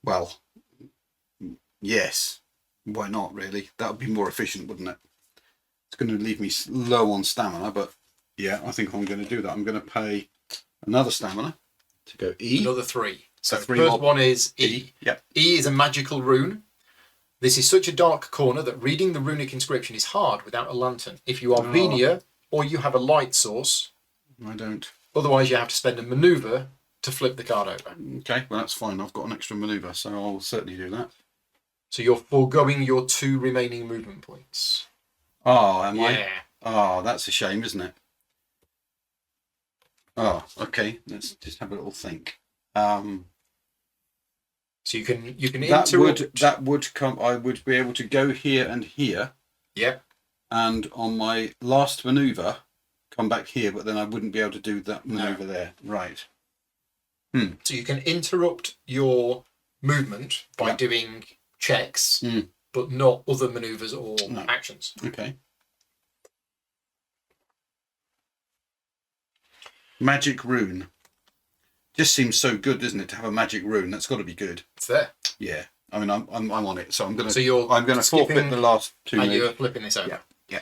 Well. Yes. Why not? Really, that would be more efficient, wouldn't it? It's going to leave me low on stamina, but yeah, I think I'm going to do that. I'm going to pay another stamina to go E.
Another 3. So
three
first
more.
one is E.
Yep.
E is a magical rune. This is such a dark corner that reading the runic inscription is hard without a lantern. If you are Venia or you have a light source,
I don't.
otherwise you have to spend a manoeuvre to flip the card over.
Okay, well that's fine. I've got an extra manoeuvre, so I'll certainly do that.
So you're foregoing your 2 remaining movement points.
Oh, am I?
Yeah.
Oh, that's a shame, isn't it? Oh, okay. Let's just have a little think.
So you can
That
interrupt.
would come. I would be able to go here and here,
Yep.
and on my last manoeuvre, come back here. But then I wouldn't be able to do that manoeuvre there. Right.
So you can interrupt your movement by
Yeah.
doing checks,
Mm.
but not other manoeuvres or
No.
actions.
Okay. Magic rune. Just seems so good, doesn't it, to have a magic rune? That's got to be good.
It's there.
Yeah. I mean, I'm on it, so I'm gonna.
So you're
I'm gonna forfeit
skipping-
the last 2
And
moves.
you're flipping this over.
Yeah, yeah.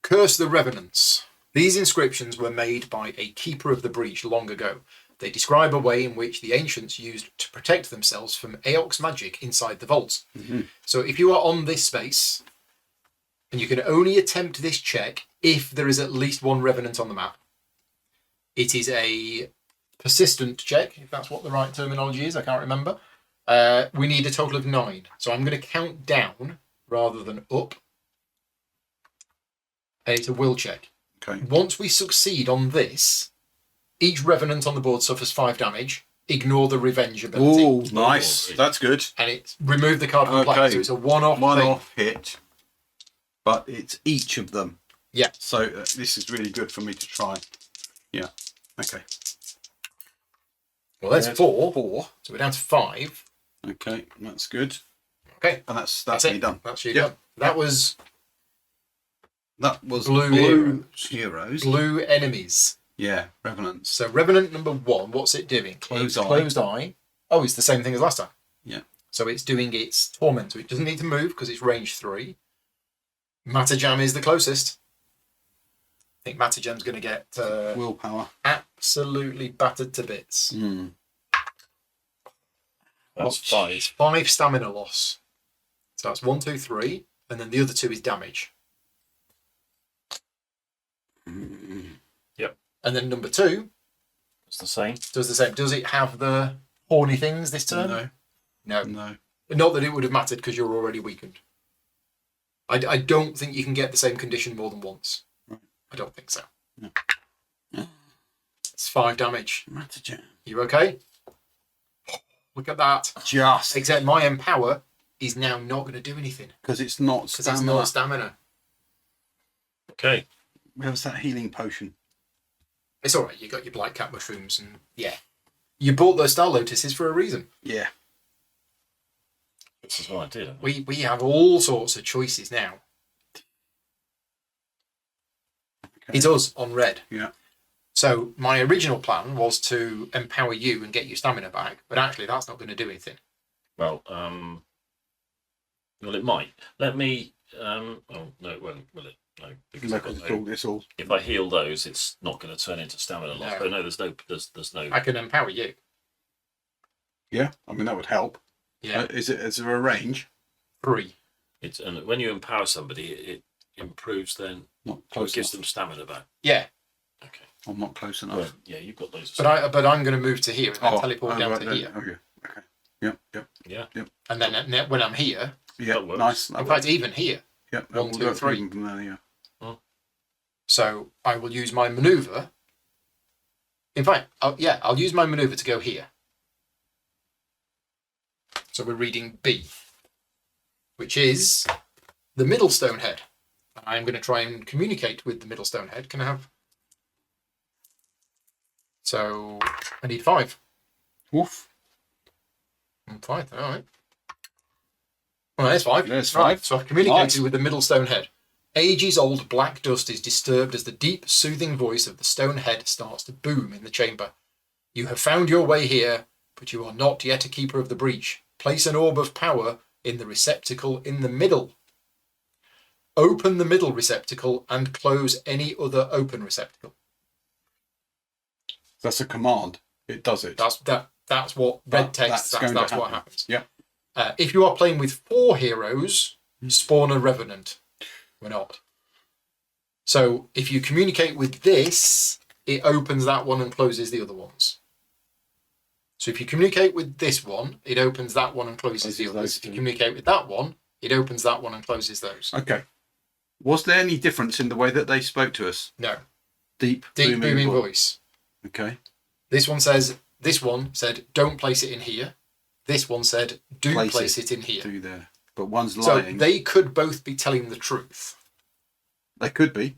Curse the Revenants. These inscriptions were made by a keeper of the breach long ago. They describe a way in which the ancients used to protect themselves from Aeok's magic inside the vaults.
Mm-hmm.
So if you are on this space, and you can only attempt this check if there is at least 1 Revenant on the map, it is a persistent check, if that's what the right terminology is. I can't remember. We need a total of 9. So I'm going to count down rather than up. And it's a will check.
Okay.
Once we succeed on this, each Revenant on the board suffers 5 damage. Ignore the revenge ability.
Oh, nice. That's good.
And it's remove the card from play.
Okay.
So it's a one-off
One
thing.
off hit, but it's each of them.
Yeah.
So this is really good for me to try. Yeah. Okay.
Well, there's 4.
4.
So we're down to 5.
Okay, that's good.
Okay.
And that's
That's
me
it.
done.
That's you
Yep.
done. That was
Blue heroes.
blue enemies.
Yeah, revenants.
So Revenant number 1, what's it doing?
Closed
It's
eye.
Closed eye. Oh, it's the same thing as last time.
Yeah.
So it's doing its torment. So it doesn't need to move because it's range 3. Matterjam is the closest. I think Matterjam's going to get
Willpower.
absolutely battered to bits.
Mm.
That's 5.
5 stamina loss. So that's 1, 2, 3, and then the other 2 is damage.
Yep.
And then number 2
It's the same.
does the same. Does it have the horny things this turn?
No.
No. Not that it would have mattered because you're already weakened. I don't think you can get the same condition more than once.
Right.
I don't think so.
No.
It's 5 damage.
Matterjam.
You okay? Look at that.
Just
Except my Empower is now not going to do anything
because it's not
because
stamina.
it's not stamina.
Okay.
Where's that healing potion?
It's all right. You got your Blight Cat mushrooms and yeah. You bought those Star Lotuses for a reason.
Yeah.
This is what I did.
We have all sorts of choices now.
Okay.
It's us on red.
Yeah.
So my original plan was to empower you and get your stamina back, but actually that's not going to do anything.
Well, well, it might. Let me. Oh no, it won't. Will it? No, because I've got no,
It's all.
if I heal those, it's not going to turn into stamina loss.
No.
Oh no, there's no.
I can empower you.
Yeah, I mean that would help.
Yeah,
Is there a range?
3.
It's and when you empower somebody, it improves then.
Not
It
close
gives
enough.
them stamina back.
Yeah,
Okay.
I'm not close enough.
Well, yeah, you've got those.
but I'm going to move to here and then teleport down
right
to
then.
here,
Okay. Okay. Yep. Yep.
Yeah.
and then when I'm here,
Yeah.
That works.
Nice.
in fact even here.
Yep.
1, 2, 3.
From there, yeah.
So I will use my maneuver. In fact, I'll use my maneuver to go here. So we're reading B, which is the middle stone head. And I'm going to try and communicate with the middle stone head. Can I have? So I need 5.
Woof.
5, all right. Well, there's 5.
There's
Right,
5.
so I've communicated
Nice.
with the middle stone head. Ages-old black dust is disturbed as the deep, soothing voice of the stone head starts to boom in the chamber. You have found your way here, but you are not yet a keeper of the breach. Place an orb of power in the receptacle in the middle. Open the middle receptacle and close any other open receptacle.
That's a command. It does it.
That's what red text.
That's going to
That's what
happen.
happens.
Yep.
If you are playing with 4 heroes, spawn a revenant. We're not. So if you communicate with this, it opens that one and closes the other ones. So if you communicate with this one, it opens that one and closes the
Closes
others.
those
If you
two.
communicate with that one, it opens that one and closes those.
Okay. Was there any difference in the way that they spoke to us?
No.
Deep
Booming
voice.
voice.
Okay.
This one said, don't place it in here. This one said, do place it in here.
Do there. But one's
So
lying.
they could both be telling the truth.
They could be.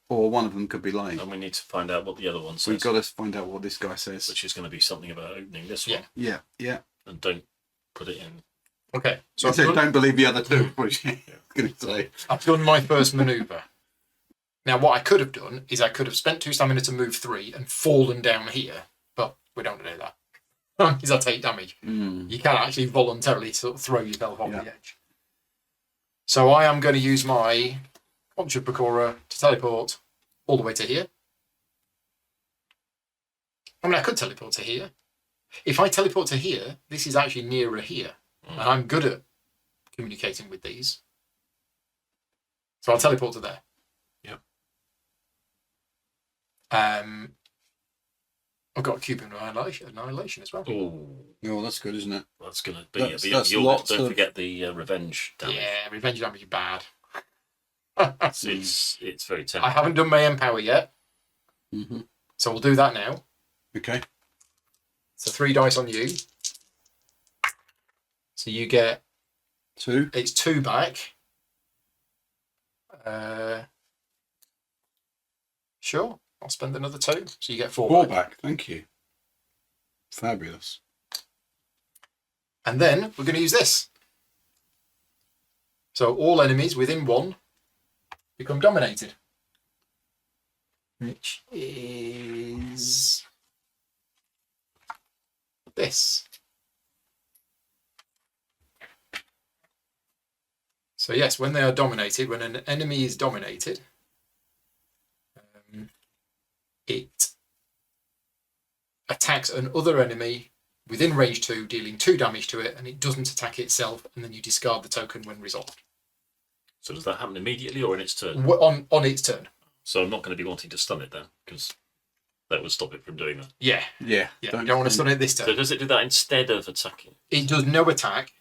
Or one of them could be lying.
And we need to find out what the other one says,
We've got to find out what this guy says.
which is going to be something about opening this
Yeah.
one,
Yeah. Yeah.
and don't put it in.
Okay. So
So
I've done,
don't believe the other two. What was I going to say?
I've done my first manoeuvre. Now, what I could have done is I could have spent 2 stamina to move 3 and fallen down here, but we don't do that. Because I take damage. You can actually voluntarily sort of throw yourself off the edge. So I am going to use my Poncho Pecora to teleport all the way to here. I mean, I could teleport to here. If I teleport to here, this is actually nearer here. And I'm good at communicating with these. So I'll teleport to there.
Yep.
I've got a cube of annihilation as well.
Oh,
Oh, that's good, isn't it?
that's going to be.
That's
You'll
lots
don't
of-
forget the revenge damage.
Yeah, revenge damage is bad.
It's very
I
tempting.
haven't done my empower yet,
Mm-hmm.
so we'll do that now.
Okay.
So 3 dice on you. So you get,
2.
it's 2 back. Sure, I'll spend another 2. So you get 4
4
back.
back. Thank you. Fabulous.
And then we're going to use this. So all enemies within 1 become dominated. Which is this. So yes, when they are dominated, when an enemy is dominated, it attacks another enemy within range 2, dealing 2 damage to it, and it doesn't attack itself, and then you discard the token when resolved.
So does that happen immediately or in its turn?
On its turn.
So I'm not going to be wanting to stun it then, because that would stop it from doing that.
Yeah.
Yeah.
You don't want to stun it this turn.
So does it do that instead of attacking?
It does no attack.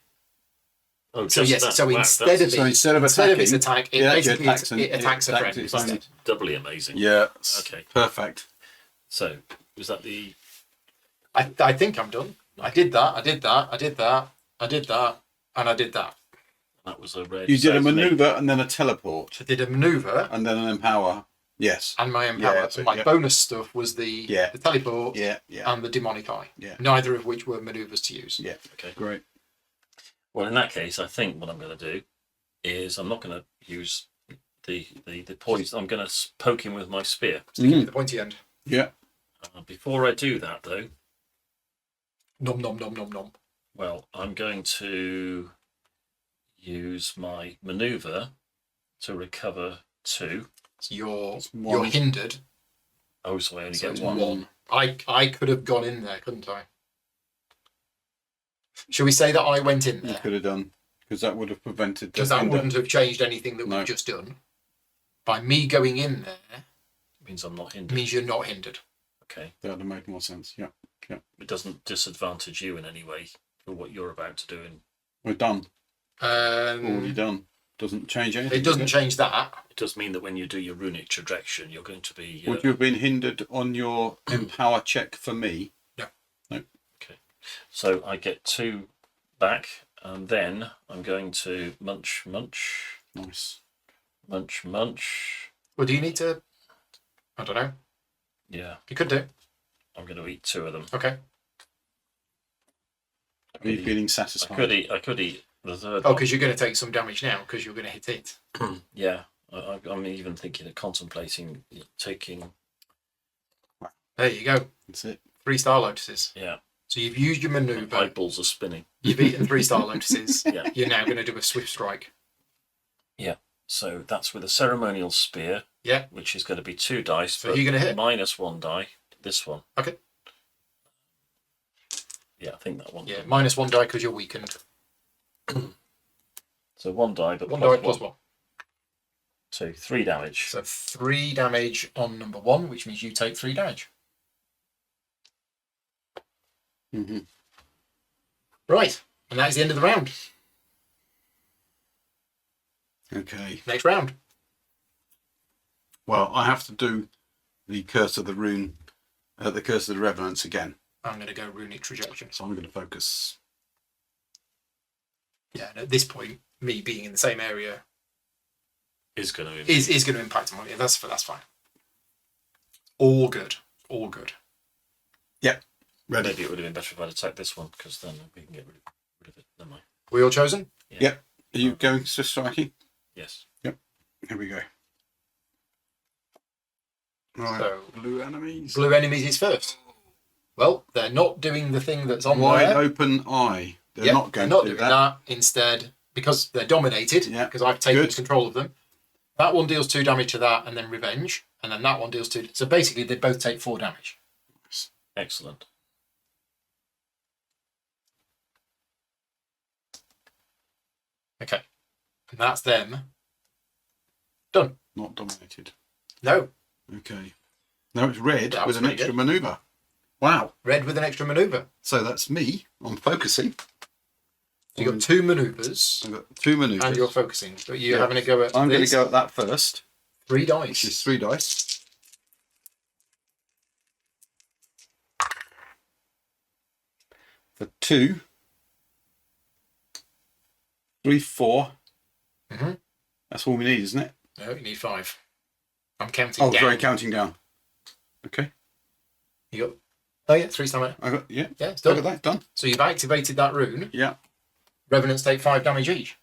Oh,
So
just
yes,
that.
so
Wow,
instead
that's
of
instead of
its
attacking,
attack, it basically attacks a friend.
its
instead.
own.
doubly amazing.
Yeah.
Okay.
Perfect.
So was that the?
I think I'm done. I did that, I did that, I did that, I did that, and I did that.
That was a red.
You did a
save for me.
maneuver and then a teleport
I did a maneuver
and then an empower. Yes.
and my empower.
Yeah,
So my
yeah.
bonus stuff was the
Yeah.
teleport
Yeah. Yeah.
and the demonic eye.
Yeah.
Neither of which were maneuvers to use.
Yeah.
Okay.
Great.
Well, in that case, I think what I'm going to do is I'm not going to use the poison. I'm going to poke him with my spear.
The pointy end.
Yeah.
Before I do that, though,
Nom nom nom nom nom.
well, I'm going to use my maneuver to recover 2.
So you're
one.
hindered.
Oh, so I only
So
get
it's
1.
1. I could have gone in there, couldn't I? Shall we say that I went in
You
there?
could have done, because that would have prevented.
Because that wouldn't have changed anything that
No.
we've just done. By me going in there
Means I'm not hindered.
means you're not hindered.
Okay.
That would make more sense. Yeah. Yeah.
It doesn't disadvantage you in any way for what you're about to do. And
We're done. Already
Um,
done. Doesn't change anything.
it doesn't change that.
it does mean that when you do your runic trajectory, you're going to be.
Would you have been hindered on your empower check for me?
So I get 2 back, and then I'm going to munch.
Nice.
Well, do you need to? I don't know.
Yeah,
You could do.
I'm going to eat 2 of them.
Okay.
Are you feeling
I
satisfied?
could eat the third.
Oh,
one.
because you're going to take some damage now because you're going to hit it.
Yeah, I'm even thinking of contemplating taking.
There you go.
That's it.
3 Star Lotuses.
Yeah,
So you've used your
my
maneuver.
eyeballs are spinning.
You've eaten 3 Star Lotuses.
Yeah.
You're now going to do a swift strike.
So that's with a ceremonial spear.
Yeah.
Which is going to be 2 dice.
So
but
you're going to hit.
minus 1 die. This one.
Okay.
Yeah, I think that one.
Yeah, minus 1 die because you're weakened.
So 1 die, but
1 die plus 1.
So 3 damage.
So 3 damage on number 1, which means you take 3 damage.
Mm-hmm.
Right. And that is the end of the round.
Okay.
Next round.
Well, I have to do the Curse of the Rune, the Curse of the Revenants again.
I'm going to go runic trajectory.
So I'm going to focus.
Yeah, and at this point, me being in the same area
Is going to.
is going to impact on it. That's fine. All good. All good.
Yep. Ready.
Maybe it would have been better if I'd attacked this one because then we can get rid of it. Never mind.
We all chosen?
Yep. Are you going to striking?
Yes.
Here we go. Right.
So,
blue enemies.
blue enemies is first. Well, they're not doing the thing that's on
Wide
there.
open eye. They're
Yep,
not going
they're not
to do
doing
that.
Instead, because they're dominated,
Yeah,
because I've taken
good.
control of them, that one deals 2 damage to that and then revenge, and then that one deals 2. So basically, they both take 4 damage.
Excellent.
Okay. And that's them. Done.
Not dominated.
No.
Okay. Now it's red
That
with
was
an
pretty
extra
good.
maneuver. Wow.
Red with an extra maneuver.
So that's me. I'm focusing.
So you've got 2 maneuvers,
I've got 2 maneuvers.
and you're focusing. But you're
Yeah.
having a go at
I'm going
this.
to go at that first,
3
which
dice.
is 3 dice. For 2. 3, 4.
Mhm.
That's all we need, isn't it?
No, you need 5. I'm counting
Oh,
down.
sorry, counting down. Okay.
You got... Oh, yeah, 3 stamina.
I got, yeah.
Yeah, it's
I
done.
got that done.
So you've activated that rune.
Yeah.
Revenants take 5 damage each.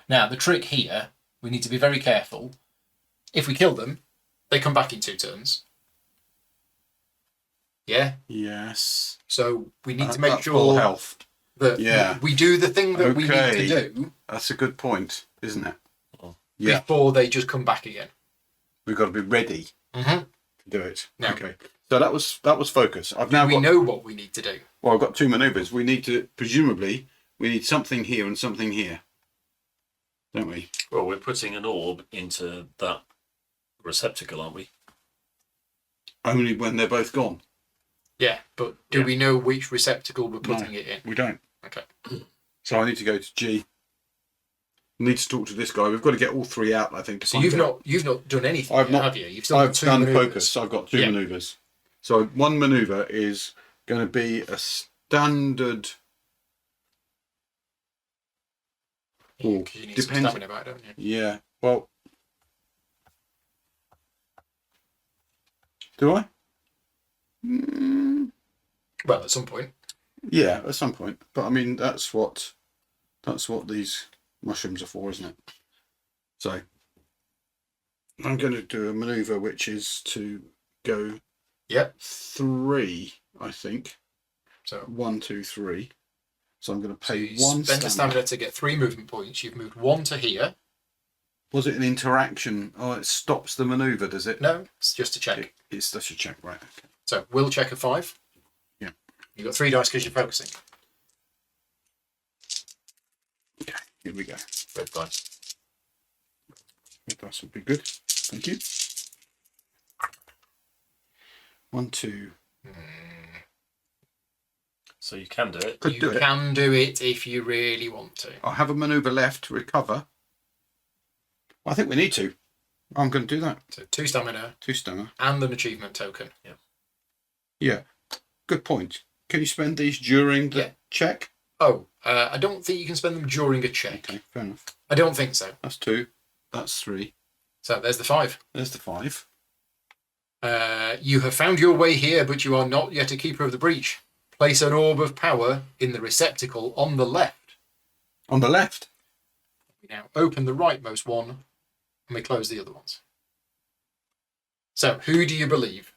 Now, the trick here, we need to be very careful. If we kill them, they come back in 2 turns. Yeah?
Yes.
So we need to
At
make
full
sure
health.
that we do the thing that we need to do
That's a good point, isn't it?
Oh.
Yeah.
before they just come back again.
We've got to be ready
Mm-hmm.
to do it.
Now,
Okay. So that was focus. I've now
we
got,
know what we need to do.
well, I've got 2 maneuvers. We need to, presumably, we need something here and something here. Don't we?
Well, we're putting an orb into that receptacle, aren't we?
Only when they're both gone.
Yeah, but do
Yeah.
we know which receptacle we're putting
No.
it in?
We don't.
Okay.
So I need to go to G. I need to talk to this guy. We've got to get all 3 out, I think. To
So
find
you've
out.
not done anything,
I've
yet,
not-
have you? You've still
I've
got 2
done
maneuvers.
focus. I've got 2
Yeah.
maneuvers. So one maneuver is going to be a standard.
Yeah,
Ooh,
'cause you need
depends.
some stamina back, don't you?
Yeah. Well, do I?
Well, at some point.
Yeah, at some point. But I mean, that's what these mushrooms are for, isn't it? So I'm going to do a maneuver which is to go
Yep.
3, I think.
So
1, 2, 3. So I'm going to
so
pay
you
1
spent the stamina to get 3 movement points. You've moved 1 to here.
Was it an interaction? Oh, it stops the maneuver, does it?
No, it's just a check.
It's just a check, right? Okay.
So will check a 5.
Yeah.
You've got 3 dice because you're focusing.
Okay, here we go.
Red dice.
Red dice would be good. Thank you. 1, 2.
So you can do it.
Could
You
do it.
can do it if you really want to.
I have a maneuver left to recover. I think we need to. I'm going to do that.
So 2 stamina
2 stamina.
and an achievement token.
Yeah. Good point. Can you spend these during the
Yeah.
check?
Oh, I don't think you can spend them during a check.
Okay, fair enough.
I don't think so.
That's 2. That's 3.
So there's the 5.
There's the 5.
You have found your way here, but you are not yet a keeper of the breach. Place an orb of power in the receptacle on the left.
On the left.
We now open the rightmost one, and we close the other ones. So, who do you believe?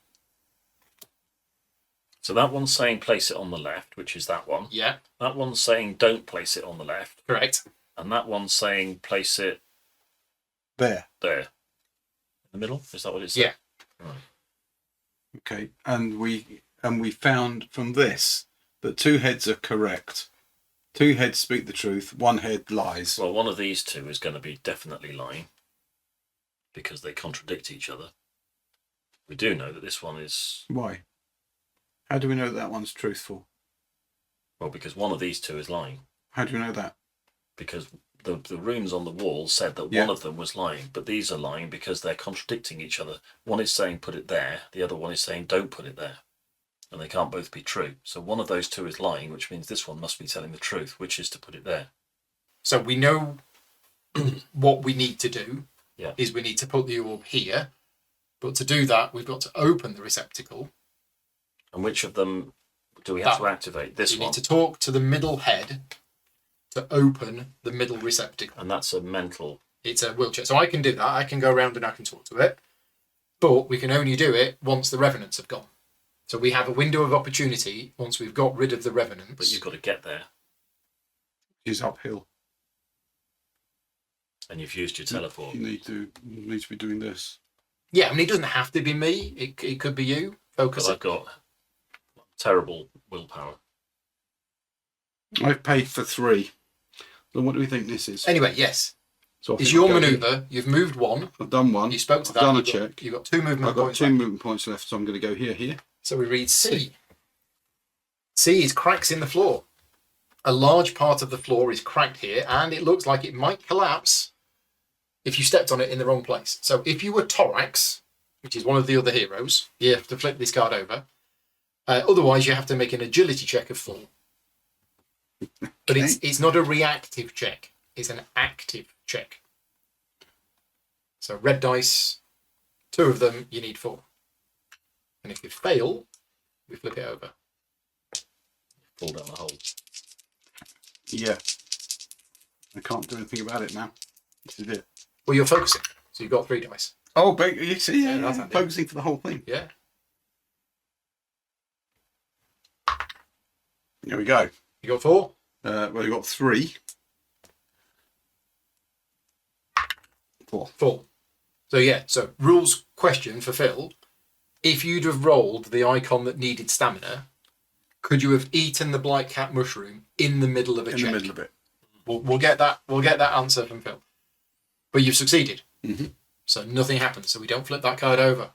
So that one's saying place it on the left, which is that one.
Yeah,
That one's saying don't place it on the left.
correct.
And that one's saying place it
There.
there. In the middle? Is that what it's
Yeah.
Okay. And we found from this that 2 heads are correct. 2 heads speak the truth. 1 head lies.
Well, one of these 2 is going to be definitely lying because they contradict each other. We do know that this one is,
Why? How do we know that one's truthful?
well, because one of these 2 is lying.
How do we know that?
Because the runes on the wall said that
Yeah.
one of them was lying, but these are lying because they're contradicting each other. One is saying put it there, the other one is saying don't put it there. And they can't both be true. So one of those 2 is lying, which means this one must be telling the truth, which is to put it there.
So we know what we need to do
Yeah.
is we need to put the orb here. But to do that, we've got to open the receptacle.
And which of them do we have
That
to activate? This
You
one.
need to talk to the middle head to open the middle receptacle.
And that's a mental.
It's a wheelchair. So I can do that. I can go around and I can talk to it. But we can only do it once the revenants have gone. So we have a window of opportunity once we've got rid of the revenants.
But you've got to get there.
Is uphill.
And you've used your teleport.
You need to be doing this.
Yeah, I mean, it doesn't have to be me. It could be you. Focus
But
it.
I've got terrible willpower.
I've paid for 3. So what do we think this is?
Anyway, yes.
So I
It's
think
your
I'll go here.
manoeuvre. You've moved 1.
I've done 1.
You spoke to
I've
that.
done a
You've got-
check.
You've got 2 movement
I've got
points
2
left.
movement points left, so I'm going to go here.
So we read C. C is cracks in the floor. A large part of the floor is cracked here, and it looks like it might collapse if you stepped on it in the wrong place. So if you were Torax, which is one of the other heroes, you have to flip this card over. Otherwise, you have to make an agility check of 4. But it's not a reactive check. is an active check. So red dice, 2 of them, you need 4. And if you fail, we flip it over.
Fall down the hole.
Yeah. I can't do anything about it now. This is it.
Well, you're focusing, so you've got 3 dice.
Oh, but you see,
Yeah, that's handy.
focusing for the whole thing.
Yeah.
Here we go.
You got 4?
Well, you got 3. 4.
4. So yeah, so rules question for Phil. If you'd have rolled the icon that needed stamina, could you have eaten the blight cat mushroom in the middle of a
In
check?
the middle of it.
We'll get that answer from Phil. But you've succeeded.
Mm-hmm.
So nothing happens. So we don't flip that card over.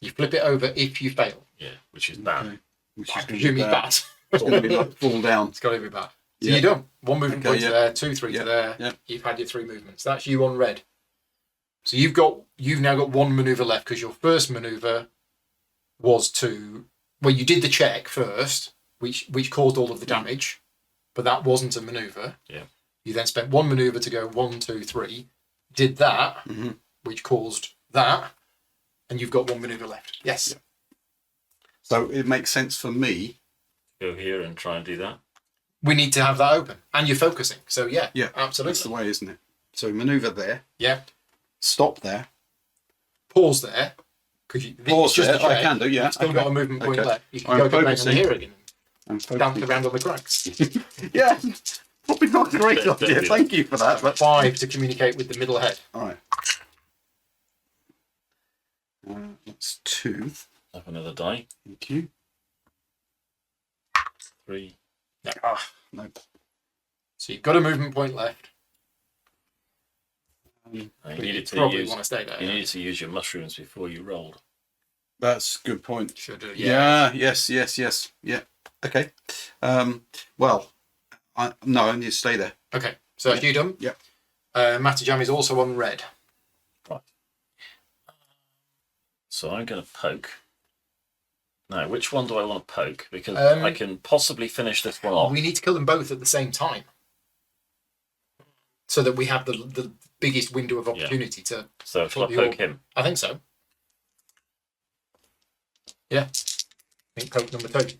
You flip it over if you fail.
Yeah, which is bad.
Okay. Which
I
is gonna
presume
be
it's
bad.
bad.
It's going to be like fall down.
It's got to be bad. So
Yeah.
you're done. 1 movement
Okay,
point
yeah.
to there, 2, 3
Yeah,
to there.
yeah.
You've had your 3 movements. That's you on red. So you've now got 1 maneuver left because your first maneuver was to you did the check first, which caused all of the damage, but that wasn't a maneuver.
Yeah.
You then spent 1 maneuver to go 1, 2, 3, did that,
Mm-hmm.
which caused that, and you've got 1 maneuver left. Yes.
Yeah. So it makes sense for me.
Go here and try and do that.
We need to have that open, and you're focusing. So yeah,
Yeah,
absolutely.
that's the way, isn't it? So manoeuvre there,
Yeah.
stop there,
Pause there. Because
pause
just
there.
a check.
I can do, yeah.
You've still got a movement point
Okay.
left. You can
I'm
go to bed
focusing.
and here again.
I'm
Dance
focusing.
around on the cracks.
Yeah, probably not a great
Don't
idea.
do
Thank you for that. But
5 to communicate with the middle head.
all right, that's 2.
Have another die.
Thank you.
3.
No.
So you've got a movement point left.
You
But
needed to
probably
use.
want to stay there.
You
yeah.
needed to use your mushrooms before you rolled.
That's a good point.
Should do.
Yeah. Yes. Yeah. Okay. Well, no, I need to stay there.
Okay. So that's you done.
Yep.
Matajam is also on red.
Right. So I'm going to poke. Now, which one do I want to poke? Because I can possibly finish this one off.
We need to kill them both at the same time, so that we have the biggest window of opportunity to.
So shall I
put your-
poke him?
I think so. Yeah. I think poke number 2.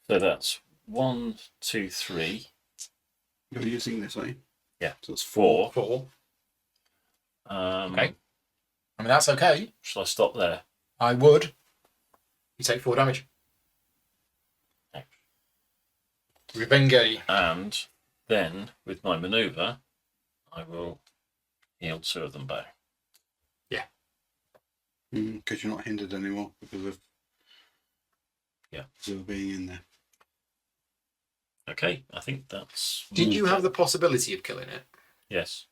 So that's 1, 2, 3.
You're using this, are you?
Yeah.
So it's
4.
4.
Okay.
Okay. I mean, that's okay.
Shall I stop there?
I would. You take 4 damage.
Okay.
Revenge.
And then, with my manoeuvre, I will heal 2 of them back.
Because you're not hindered anymore because of Zil being in there.
Okay, I think that's...
Did you have the possibility of killing it?
Yes.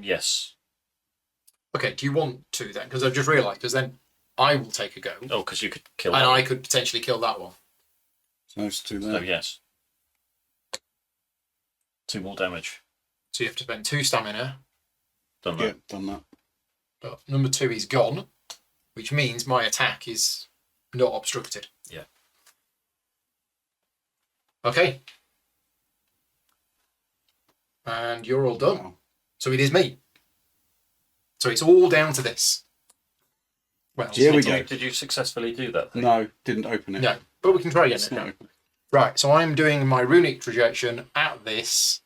Yes.
Okay, do you want to then? Because I've just realised, because then I will take a go,
Oh, because you could kill
and
that.
I could potentially kill that one.
So it's 2
So
there.
yes. 2 more damage.
So you have to spend 2 stamina,
Done
Yeah,
that.
done that.
but number 2 is gone, which means my attack is not obstructed.
Yeah.
Okay. And you're all done.
Wow.
So it is me. So it's all down to this. Well,
Here we
Did you-
go.
Did you successfully do that? Thing?
No, didn't open it.
no, but we can try again.
It's
then.
not open.
Right, so I'm doing my runic trajectory at this,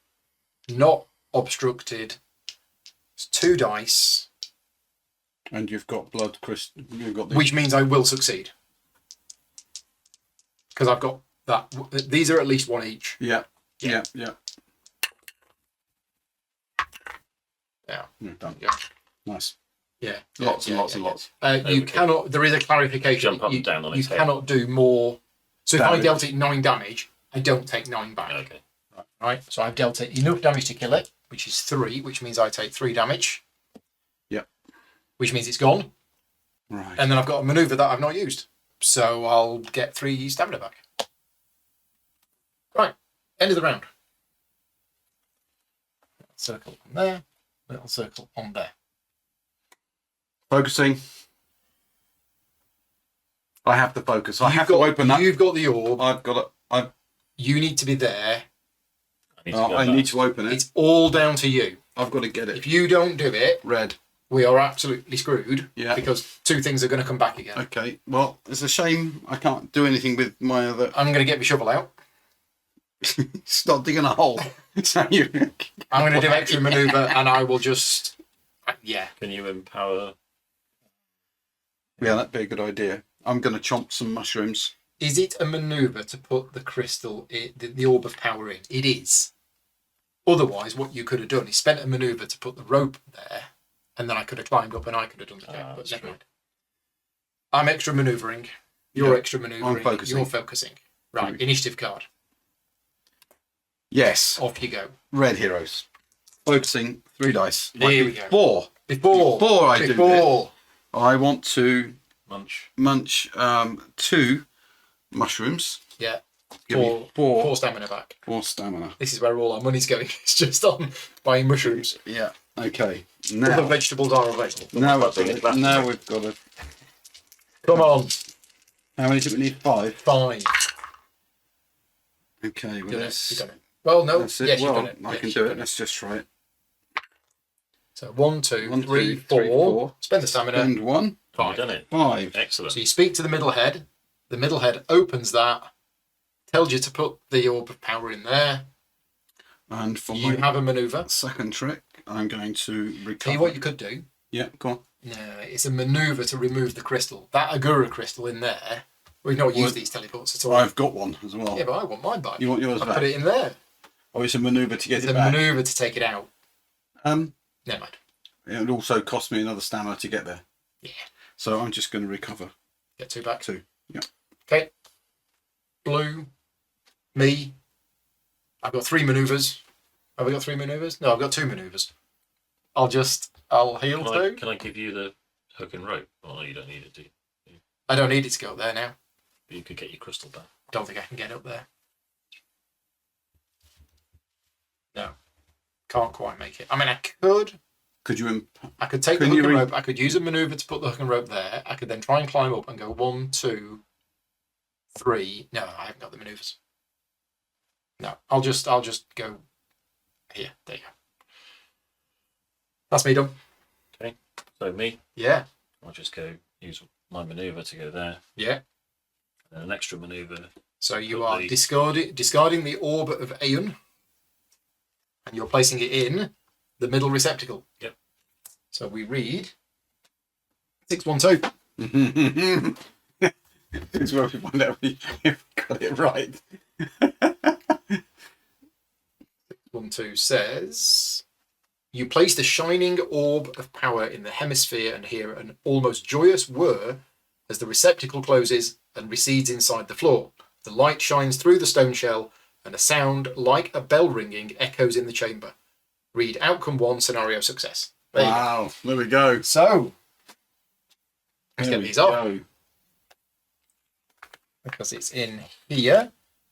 not obstructed. It's 2 dice,
And you've got blood crystal. You've got the
which means I will succeed. Because I've got that. These are at least 1 each.
Yeah.
Yeah.
Yeah.
Yeah.
Done.
Yeah.
Nice.
Yeah.
Lots and lots and lots.
You
we go.
cannot. There is a clarification.
Jump up
you,
and down on
you
his head.
cannot do more. So if I
Damage.
dealt it 9 damage, I don't take 9 back.
Okay.
Right. So I've dealt it enough damage to kill it, which is 3, which means I take 3 damage.
Yep.
Which means it's gone.
Right.
And then I've got a manoeuvre that I've not used. So I'll get 3 stamina back. Right. End of the round. Circle on there. Little circle on there.
Focusing. I have to focus. I have to open that.
You've got the orb.
I've got it.
You need to be there.
I need to open it.
It's all down to you.
I've got to get it.
If you don't do it,
Red.
we are absolutely screwed.
Yeah.
Because 2 things are going to come back again.
Okay. Well, it's a shame I can't do anything with my other.
I'm going to get my shovel out.
Stop digging a hole. So you.
I'm going to do extra manoeuvre, and I will just. Yeah.
Can you empower?
Yeah, that'd be a good idea. I'm going to chomp some mushrooms.
Is it a manoeuvre to put the crystal, the orb of power in? It is. Otherwise, what you could have done is spent a manoeuvre to put the rope there, and then I could have climbed up and I could have done the job. But never mind. I'm extra manoeuvring. You're extra manoeuvring.
I'm focusing.
You're focusing. Right, initiative card.
Yes.
Off you go.
Red heroes. Focusing 3 dice.
Here we go.
Before I do it, I want to
Munch.
2 mushrooms.
Yeah.
Give me 4
stamina back.
4 stamina.
This is where all our money's going. It's just on buying mushrooms.
Yeah. Okay.
Other
Now,
vegetables are available.
now we've got to.
Come on.
How many do we need? 5.
5.
Okay. Well,
You've
that's,
done it. Well, no.
that's it.
Yes,
well,
you've done it.
I
Yes,
can
you've
do
done
it. Let's just try it.
So 1, 2,
1,
3,
2, 3,
4.
4.
Spend the stamina.
And 1.
You've
5.
done it.
5.
Excellent.
So you speak to the middle head. The middle head opens that, tells you to put the orb of power in there.
And for
You
my
have a manoeuvre.
second trick, I'm going to recover.
Tell you what you could do.
Yeah, go on.
No, it's a manoeuvre to remove the crystal. That Agura crystal in there. We've not used these teleports at all.
I've got one as well.
Yeah, but I want mine back.
You want yours
I
back?
put it in there.
Oh, it's a manoeuvre to get
It's
it
a
back.
manoeuvre to take it out.
Never
Never mind.
It would also cost me another stamina to get there.
Yeah.
So I'm just going to recover
Get 2 back.
2. Yeah.
Okay. Blue. Me. I've got 3 manoeuvres. Have I got 3 manoeuvres? No, I've got 2 manoeuvres. I'll heal too.
Can I give you the hook and rope? Oh, no, you don't need it, do you?
I don't need it to go up there now.
You could get your crystal back.
Don't think I can get up there. No. Can't quite make it. I mean, I could.
Could you?
I could take the
Can
hook
you
and rope. I could use a manoeuvre to put the hook and rope there. I could then try and climb up and go 1, 2, 3. No, I haven't got the manoeuvres. No, I'll just go here. There you go. That's me done.
Okay. So me,
Yeah.
I'll just go use my manoeuvre to go there.
Yeah.
And an extra manoeuvre.
So you
Put
are
the-
discarding the orb of Aeon, and you're placing it in the middle receptacle.
Yep.
So we read 612.
This is where we find out if we got it right.
612 says you place the shining orb of power in the hemisphere and hear an almost joyous whir as the receptacle closes and recedes inside the floor. The light shines through the stone shell and a sound like a bell ringing echoes in the chamber. Read outcome 1, scenario success. There you go.
Wow, there we go.
So, let's
There
get
we
these off
go.
because it's in here.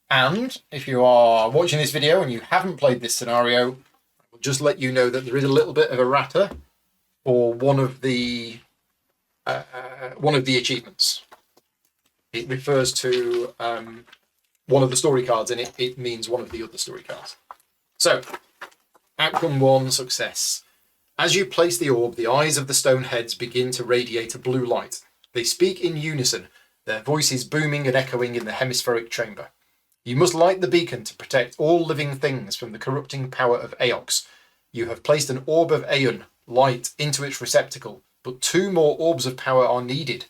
And if you are watching this video and you haven't played this scenario, I will just let you know that there is a little bit of a errata for one of the achievements. It refers to one of the story cards, and it means one of the other story cards. So, outcome 1, success. As you place the orb, the eyes of the stone heads begin to radiate a blue light. They speak in unison, their voices booming and echoing in the hemispheric chamber. You must light the beacon to protect all living things from the corrupting power of Aox. You have placed an orb of Aeon, light, into its receptacle, but 2 more orbs of power are needed.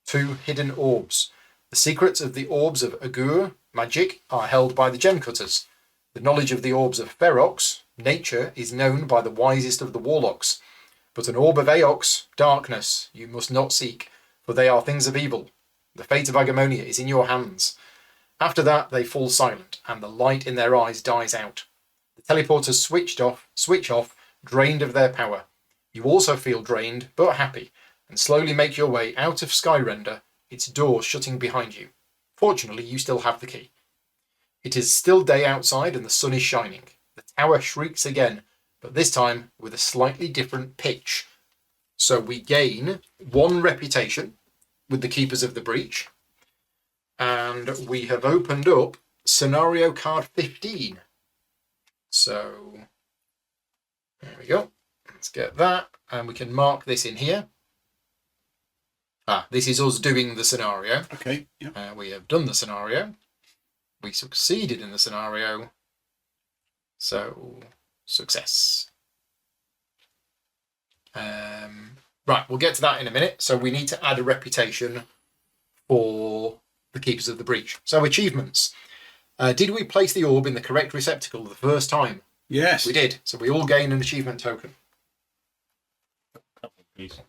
2 hidden orbs. The secrets of the orbs of Agur, magic, are held by the gem cutters. The knowledge of the orbs of Ferox, nature, is known by the wisest of the warlocks. But an orb of Aox, darkness, you must not seek, for they are things of evil. The fate of Agemonia is in your hands. After that, they fall silent, and the light in their eyes dies out. The teleporters switch off, drained of their power. You also feel drained, but happy, and slowly make your way out of Skyrender, its door shutting behind you. Fortunately, you still have the key. It is still day outside, and the sun is shining. The tower shrieks again, but this time with a slightly different pitch. So we gain 1 reputation with the Keepers of the Breach. and we have opened up scenario card 15. So there we go. Let's get that, and we can mark this in here. This is us doing the scenario.
Okay. Yeah.
We have done the scenario. We succeeded in the scenario. So, success. Right, we'll get to that in a minute. So we need to add a reputation for the Keepers of the Breach. So achievements. Did we place the orb in the correct receptacle the first time?
Yes.
We did. So we all gain an achievement token.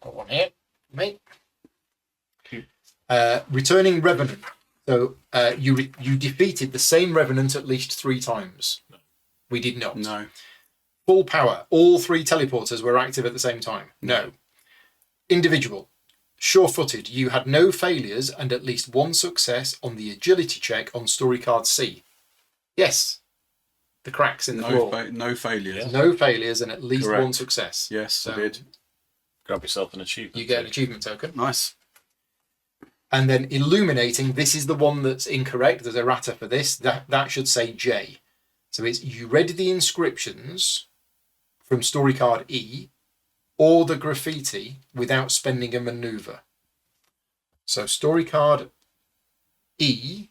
Got one here. Mate. Returning Revenant. So you defeated the same Revenant at least 3 times.
No.
We did not.
No.
Full power. All 3 teleporters were active at the same time. No. Individual. Sure-footed. You had no failures and at least 1 success on the agility check on story card C. Yes. The cracks in the floor.
No failures.
Yeah.
No failures and at least
Correct.
1 success.
Yes,
So
I did.
Grab yourself an achievement.
you get an achievement token.
Nice.
And then illuminating, this is the one that's incorrect. There's a errata for this. That should say J. So it's you read the inscriptions from story card E or the graffiti without spending a maneuver. So story card E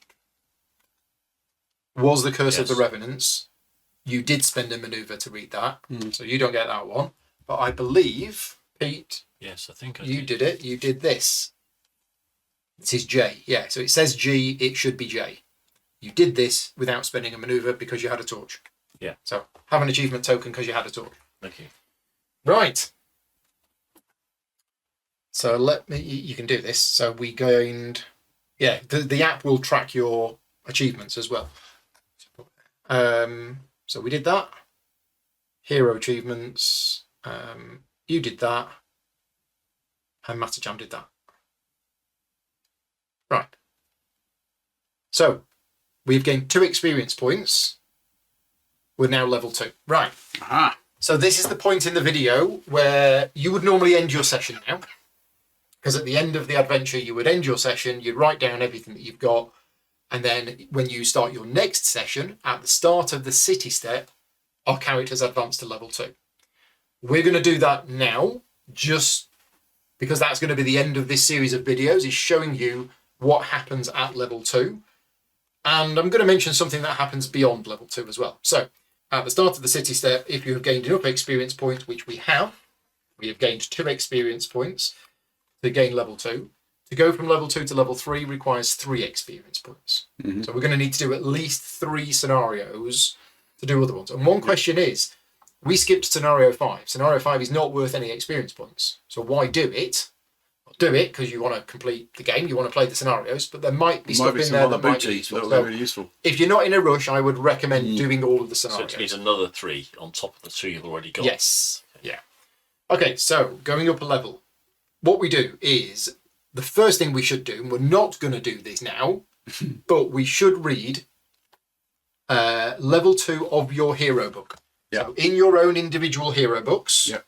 was the Curse of the
Yes.
Revenants. You did spend a maneuver to read that. So you don't get that one. But I believe, Pete,
Yes, I think I
you did it. You did this. This is J. Yeah, so it says G, it should be J. You did this without spending a maneuver because you had a torch.
Yeah.
So have an achievement token because you had a torch.
Thank you.
Right. So you can do this. So we gained, the app will track your achievements as well. So we did that. Hero achievements. You did that. And Matterjam did that. Right. So we've gained 2 experience points. We're now level 2. Right.
Aha.
So this is the point in the video where you would normally end your session now. Because at the end of the adventure, you would end your session, you'd write down everything that you've got. And then when you start your next session, at the start of the city step, our characters advance to level 2. We're going to do that now, just because that's going to be the end of this series of videos, is showing you what happens at level 2. And I'm going to mention something that happens beyond level 2 as well. So at the start of the city step, if you have gained enough experience points, which we have gained 2 experience points to gain level 2. To go from level 2 to level 3 requires 3 experience points. So we're going to need to do at least 3 scenarios to do other ones. And one question is, we skipped scenario 5. Scenario 5 is not worth any experience points. So why do it? Well, do it because you want to complete the game, you want to play the scenarios, but there might be stuff in there that might be useful.
That would
So
be really useful.
if you're not in a rush, I would recommend doing all of the
So
scenarios.
it needs another 3 on top of the 2 you've already got.
Yes. Yeah. Okay, so going up a level, what we do is the first thing we should do, and we're not going to do this now, but we should read level 2 of your hero book.
Yeah.
So in your own individual hero books,
Yeah.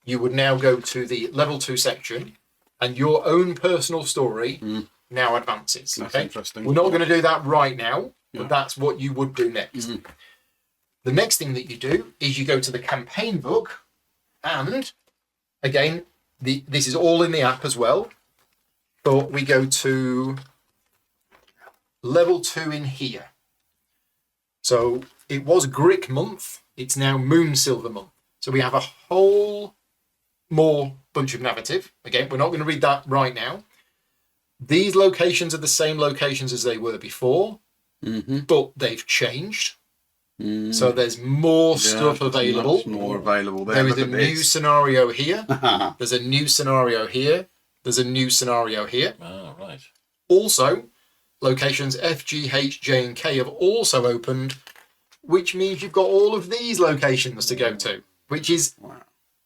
you would now go to the level 2 section, and your own personal story now advances.
That's
okay?
interesting.
We're not going to do that right now,
Yeah.
but that's what you would do next. The next thing that you do is you go to the campaign book, and again, this is all in the app as well, but we go to level 2 in here. So it was Grick month, it's now Moon Silver month. So we have a whole more bunch of narrative. Again, we're not going to read that right now. These locations are the same locations as they were before, but they've changed. So there's more stuff available.
Much more available there.
There is
Look
a
at
new
this.
scenario here. There's a new scenario here. There's a new scenario here.
Oh, right.
Also, locations F, G, H, J, and K have also opened, which means you've got all of these locations to go to, which is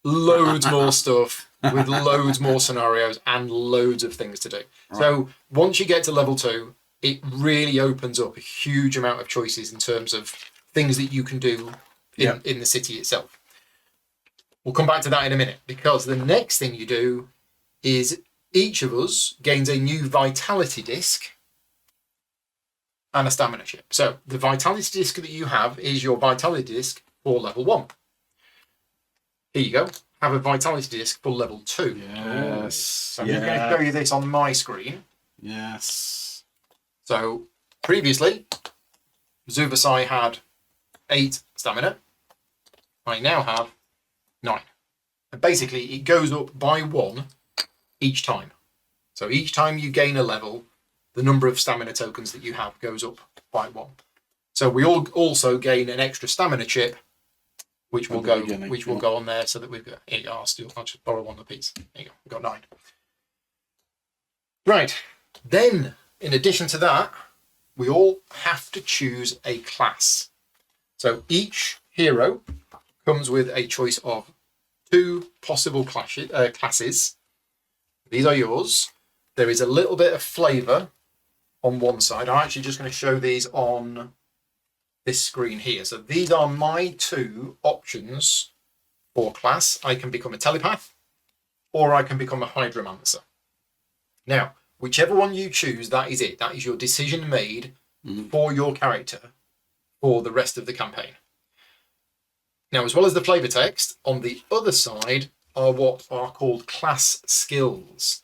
loads more stuff with loads more scenarios and loads of things to do. So once you get to level 2, it really opens up a huge amount of choices in terms of things that you can do in the city itself. We'll come back to that in a minute, because the next thing you do is each of us gains a new vitality disc and a stamina chip. So the vitality disc that you have is your vitality disc for level 1. Here you go. Have a vitality disc for level 2.
Yes.
So I'm just going to show you this on my screen.
Yes.
So previously, Zuvasai had 8 stamina. I now have 9. And basically, it goes up by 1 each time. So each time you gain a level, the number of stamina tokens that you have goes up by 1. So we all also gain an extra stamina chip, which will go on there, so that we've got. Here you go, I'll just borrow one of the piece. There you go. We've got 9. Right. Then, in addition to that, we all have to choose a class. So each hero comes with a choice of 2 possible classes. These are yours. There is a little bit of flavour on one side. I'm actually just going to show these on this screen here. So these are my 2 options for class. I can become a telepath, or I can become a hydromancer. Now, whichever one you choose, that is it. That is your decision made for your character for the rest of the campaign. Now, as well as the flavour text, on the other side are what are called class skills.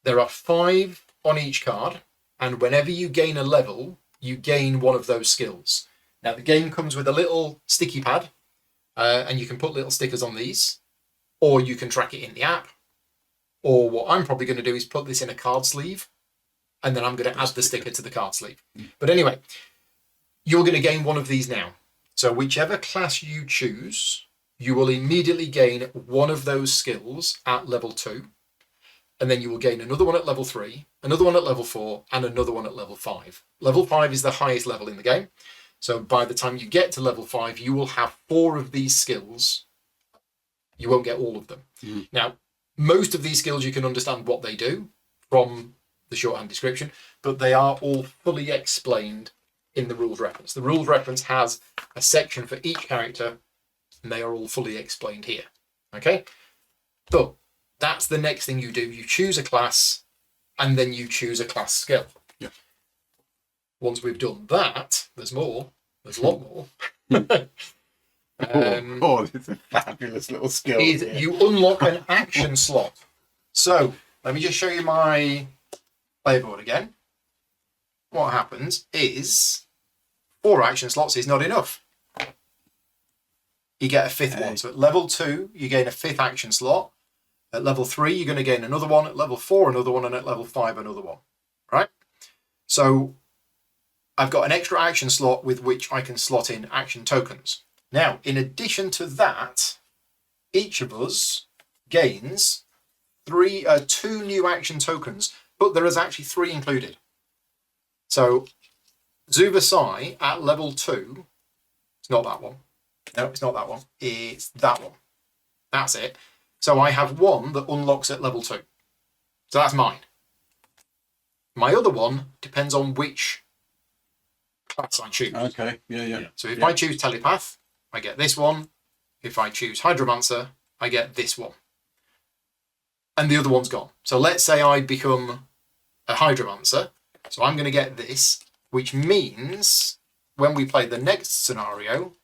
There are 5 on each card, and whenever you gain a level, you gain one of those skills. Now, the game comes with a little sticky pad, and you can put little stickers on these, or you can track it in the app, or what I'm probably going to do is put this in a card sleeve, and then I'm going to add the sticker to the card sleeve. But anyway, you're going to gain one of these now. So whichever class you choose, you will immediately gain one of those skills at level 2, and then you will gain another one at level 3, another one at level 4, and another one at level 5. Level 5 is the highest level in the game. So by the time you get to level 5, you will have 4 of these skills. You won't get all of them. Now, most of these skills you can understand what they do from the shorthand description, but they are all fully explained in the rules reference. The rules reference has a section for each character, and they are all fully explained here. Okay? But that's the next thing you do. You choose a class, and then you choose a class skill.
Yeah.
Once we've done that, there's more. There's a lot more.
It's a fabulous little skill.
You unlock an action slot. So, let me just show you my playboard again. What happens is 4 action slots is not enough. You get a 5th one. So at level 2, you gain a 5th action slot. At level 3, you're going to gain another one. At level 4, another one. And at level 5, another one. Right? So I've got an extra action slot with which I can slot in action tokens. Now, in addition to that, each of us gains 2 new action tokens, but there is actually 3 included. So Zuvasai at level 2, it's not that one. No, it's not that one. It's that one. That's it. So I have one that unlocks at level 2. So that's mine. My other one depends on which class I choose.
Okay, yeah.
So if I choose telepath, I get this one. If I choose hydromancer, I get this one. And the other one's gone. So let's say I become a hydromancer. So I'm going to get this, which means when we play the next scenario,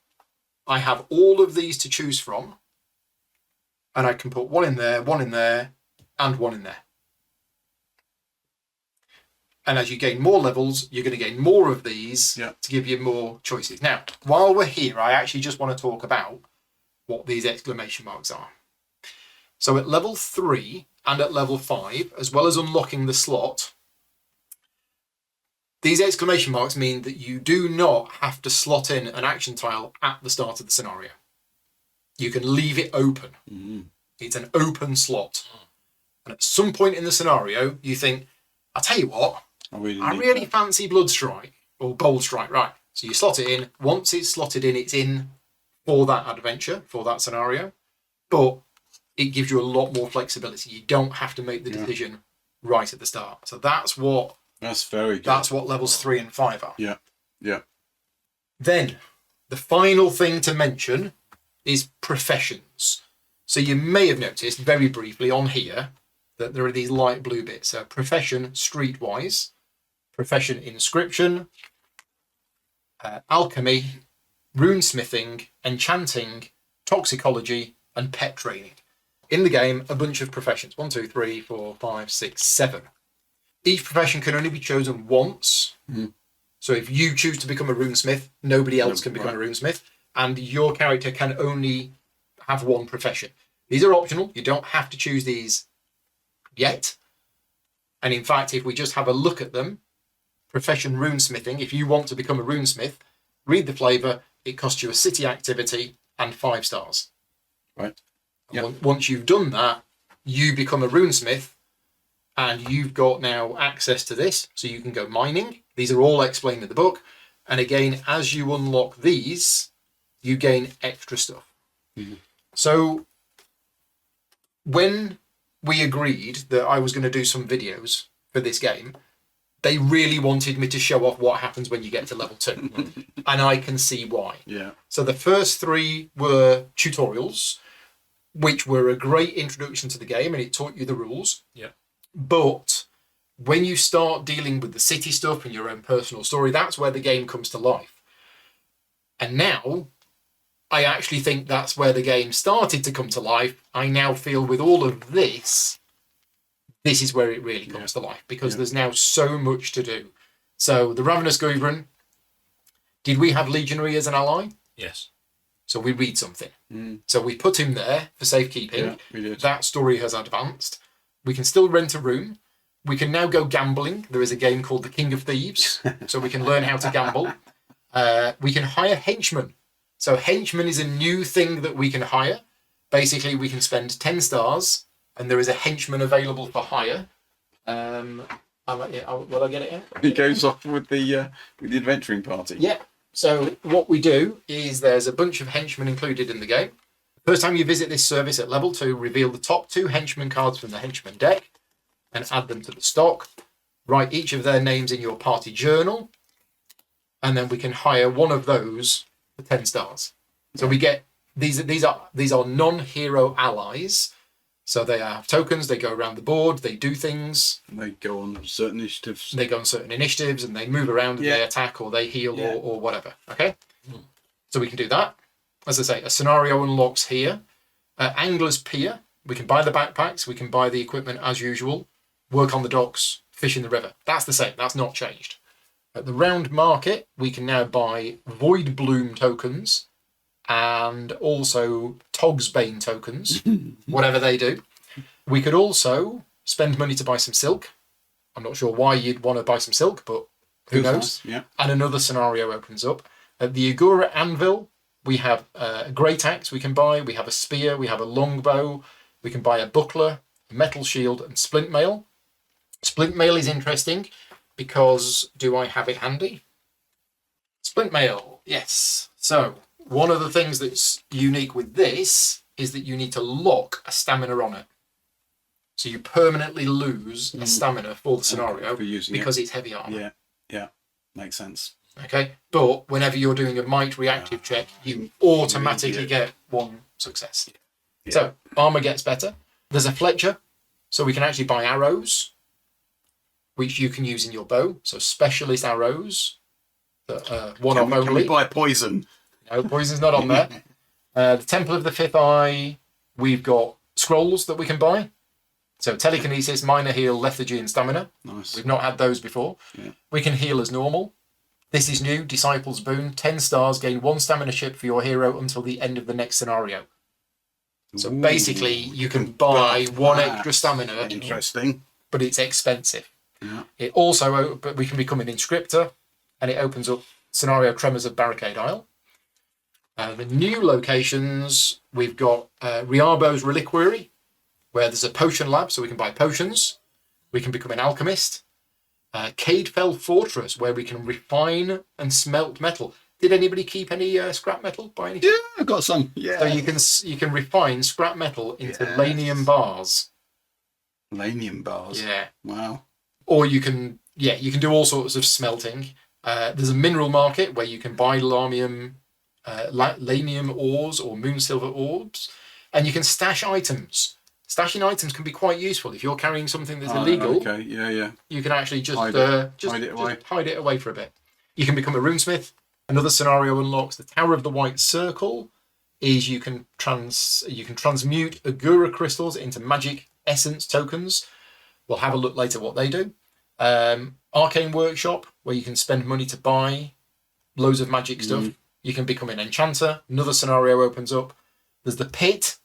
I have all of these to choose from, and I can put one in there, and one in there. And as you gain more levels, you're going to gain more of these to give you more choices. Now, while we're here, I actually just want to talk about what these exclamation marks are. So at level 3 and at level 5, as well as unlocking the slot, these exclamation marks mean that you do not have to slot in an action tile at the start of the scenario. You can leave it open. It's an open slot. And at some point in the scenario, you think, I'll tell you what, I really fancy Blood Strike or Bold Strike. Right. So you slot it in. Once it's slotted in, it's in for that adventure, for that scenario. But it gives you a lot more flexibility. You don't have to make the decision right at the start. So that's very good. That's what levels 3 and 5 are.
Yeah.
Then the final thing to mention is professions. So you may have noticed very briefly on here that there are these light blue bits. So profession streetwise, profession inscription, alchemy, runesmithing, enchanting, toxicology, and pet training. In the game, a bunch of professions. 1, 2, 3, 4, 5, 6, 7. Each profession can only be chosen once. So if you choose to become a runesmith, nobody else can become a runesmith, and your character can only have one profession. These are optional. You don't have to choose these yet. And in fact, if we just have a look at them, profession runesmithing, if you want to become a runesmith, read the flavour, it costs you a city activity and 5 stars.
Right.
Once you've done that, you become a runesmith, and you've got now access to this, so you can go mining. These are all explained in the book. And again, as you unlock these, you gain extra stuff. So when we agreed that I was going to do some videos for this game, they really wanted me to show off what happens when you get to level 2. And I can see why.
Yeah.
So the first 3 were tutorials, which were a great introduction to the game, and it taught you the rules.
Yeah.
But when you start dealing with the city stuff and your own personal story, that's where the game comes to life. And now, I actually think that's where the game started to come to life. I now feel with all of this, this is where it really comes to life, because there's now so much to do. So the Ravenous Gwyvern, did we have Legionary as an ally?
Yes.
So we read something. So we put him there for safekeeping.
Yeah, we did.
That story has advanced. We can still rent a room. We can now go gambling. There is a game called The King of Thieves, so we can learn how to gamble. We can hire henchmen. So henchmen is a new thing that we can hire. Basically, we can spend 10 stars, and there is a henchman available for hire. Will I get it in?
He goes off with the adventuring party.
Yeah. So what we do is there's a bunch of henchmen included in the game. First time you visit this service at level 2, reveal the top 2 henchman cards from the henchman deck and add them to the stock. Write each of their names in your party journal, and then we can hire one of those for 10 stars. So we get these are non-hero allies. So they have tokens, they go around the board, they do things.
And they go on certain initiatives.
They go on certain initiatives and they move around and they attack or they heal or whatever. Okay? So we can do that. As I say, a scenario unlocks here. Angler's Pier. We can buy the backpacks. We can buy the equipment as usual. Work on the docks. Fish in the river. That's the same. That's not changed. At the Round Market, we can now buy Void Bloom tokens and also Togsbane tokens, whatever they do. We could also spend money to buy some silk. I'm not sure why you'd want to buy some silk, but who knows?
Yeah.
And another scenario opens up. At the Agura Anvil, we have a great axe we can buy. We have a spear. We have a longbow. We can buy a buckler, a metal shield, and splint mail. Splint mail is interesting because do I have it handy? Splint mail, yes. So one of the things that's unique with this is that you need to lock a stamina on it. So you permanently lose a stamina for the scenario
for using
because it's heavy armor.
Yeah, makes sense.
Okay, but whenever you're doing a might reactive check, you automatically get 1 success.
Yeah.
So armor gets better. There's a Fletcher, so we can actually buy arrows, which you can use in your bow. So specialist arrows, one of only.
Can we buy poison?
No, poison's not on there. The Temple of the Fifth Eye, we've got scrolls that we can buy. So telekinesis, minor heal, lethargy, and stamina.
Nice.
We've not had those before.
Yeah.
We can heal as normal. This is new, Disciple's Boon. 10 stars, gain 1 stamina chip for your hero until the end of the next scenario. So basically, you can buy 1 extra stamina.
Interesting.
But it's expensive.
Yeah.
It also, but we can become an inscriptor, and it opens up scenario Tremors of Barricade Isle. The new locations, we've got Riarbo's Reliquary, where there's a potion lab, so we can buy potions. We can become an alchemist. Cadefell Fortress, where we can refine and smelt metal. Did anybody keep any scrap metal by any?
Yeah, I've got some. Yeah.
So you can refine scrap metal into lanium bars.
Lanium bars.
Yeah.
Wow.
Or you can do all sorts of smelting. There's a mineral market where you can buy lanium ores or moon silver orbs, and you can stash items. stashing items can be quite useful. If you're carrying something that's illegal,
Okay, yeah.
you can actually just
Hide
hide it away for a bit. You can become a runesmith. Another scenario unlocks the Tower of the White Circle. Is you can transmute Agura crystals into magic essence tokens. We'll have a look later what they do. Arcane Workshop, where you can spend money to buy loads of magic stuff. You can become an enchanter. Another scenario opens up. There's the Pit,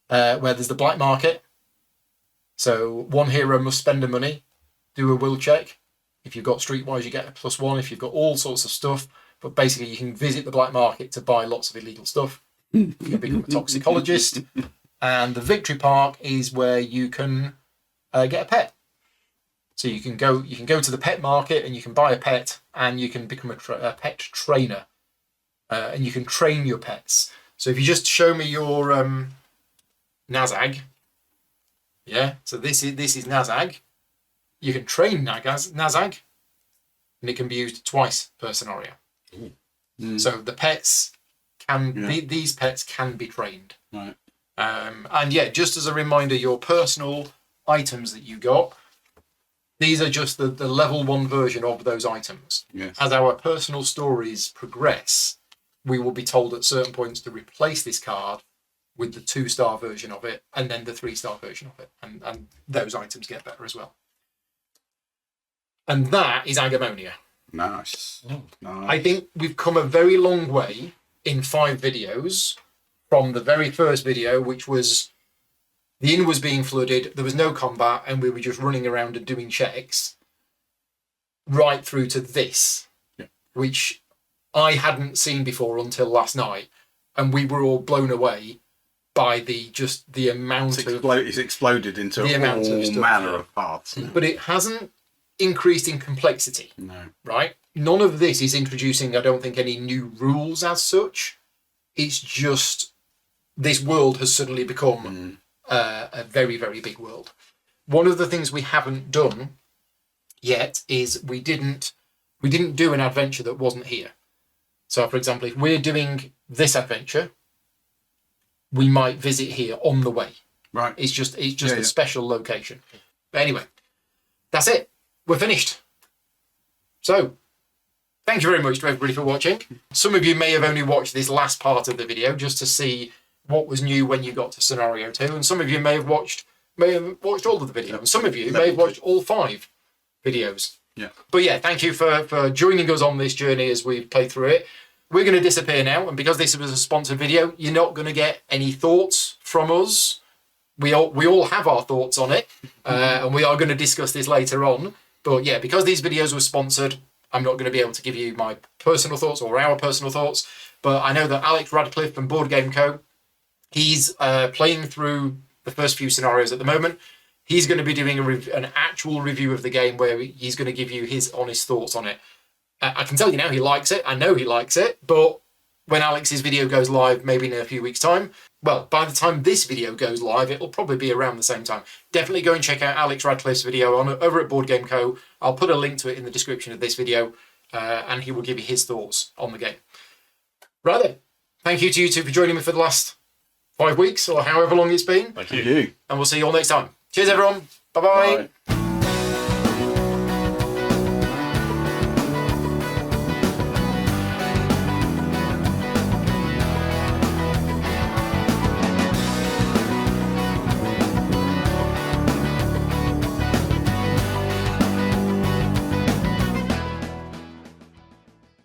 where there's the black market. So one hero must spend the money, do a will check. If you've got streetwise, you get a +1. If you've got all sorts of stuff, but basically you can visit the black market to buy lots of illegal stuff. You can become a toxicologist. And the Victory Park is where you can get a pet. So you can go to the pet market and you can buy a pet, and you can become a pet trainer, and you can train your pets. So if you just show me your Nazag, yeah. So this is Nazag. You can train Nazag, and it can be used twice per scenario. So the pets these pets can be trained.
Right.
And yeah, just as a reminder, your personal items that you got, these are just the level 1 version of those items.
Yes.
As our personal stories progress, we will be told at certain points to replace this card with the 2-star version of it, and then the 3-star version of it. And those items get better as well. And that is Agemonia.
Nice.
I think we've come a very long way in 5 videos from the very first video, which was the inn was being flooded, there was no combat, and we were just running around and doing checks, right through to this, which I hadn't seen before until last night, and we were all blown away by the amount
It's exploded into all manner of parts.
But it hasn't increased in complexity.
No.
Right? None of this is introducing, I don't think, any new rules as such. It's just this world has suddenly become a very, very big world. One of the things we haven't done yet is we didn't do an adventure that wasn't here. So, for example, if we're doing this adventure, we might visit here on the way.
Right.
It's just a special location. But anyway, that's it. We're finished. So, thank you very much to everybody for watching. Some of you may have only watched this last part of the video just to see what was new when you got to scenario 2, and some of you may have watched all of the videos. Some of you may have watched all 5 videos.
Yeah.
But yeah, thank you for joining us on this journey as we play through it. We're going to disappear now, and because this was a sponsored video, you're not going to get any thoughts from us. We all have our thoughts on it, and we are going to discuss this later on. But yeah, because these videos were sponsored, I'm not going to be able to give you my personal thoughts or our personal thoughts. But I know that Alex Radcliffe from Board Game Co., he's playing through the first few scenarios at the moment. He's going to be doing an actual review of the game where he's going to give you his honest thoughts on it. I can tell you now he likes it. I know he likes it. But when Alex's video goes live, maybe in a few weeks' time, well, by the time this video goes live, it'll probably be around the same time. Definitely go and check out Alex Radcliffe's video over at Board Game Co. I'll put a link to it in the description of this video, and he will give you his thoughts on the game. Right then, thank you to you two for joining me for the last 5 weeks, or however long it's been.
Thank you.
And we'll see you all next time. Cheers, everyone. Bye-bye.
Bye.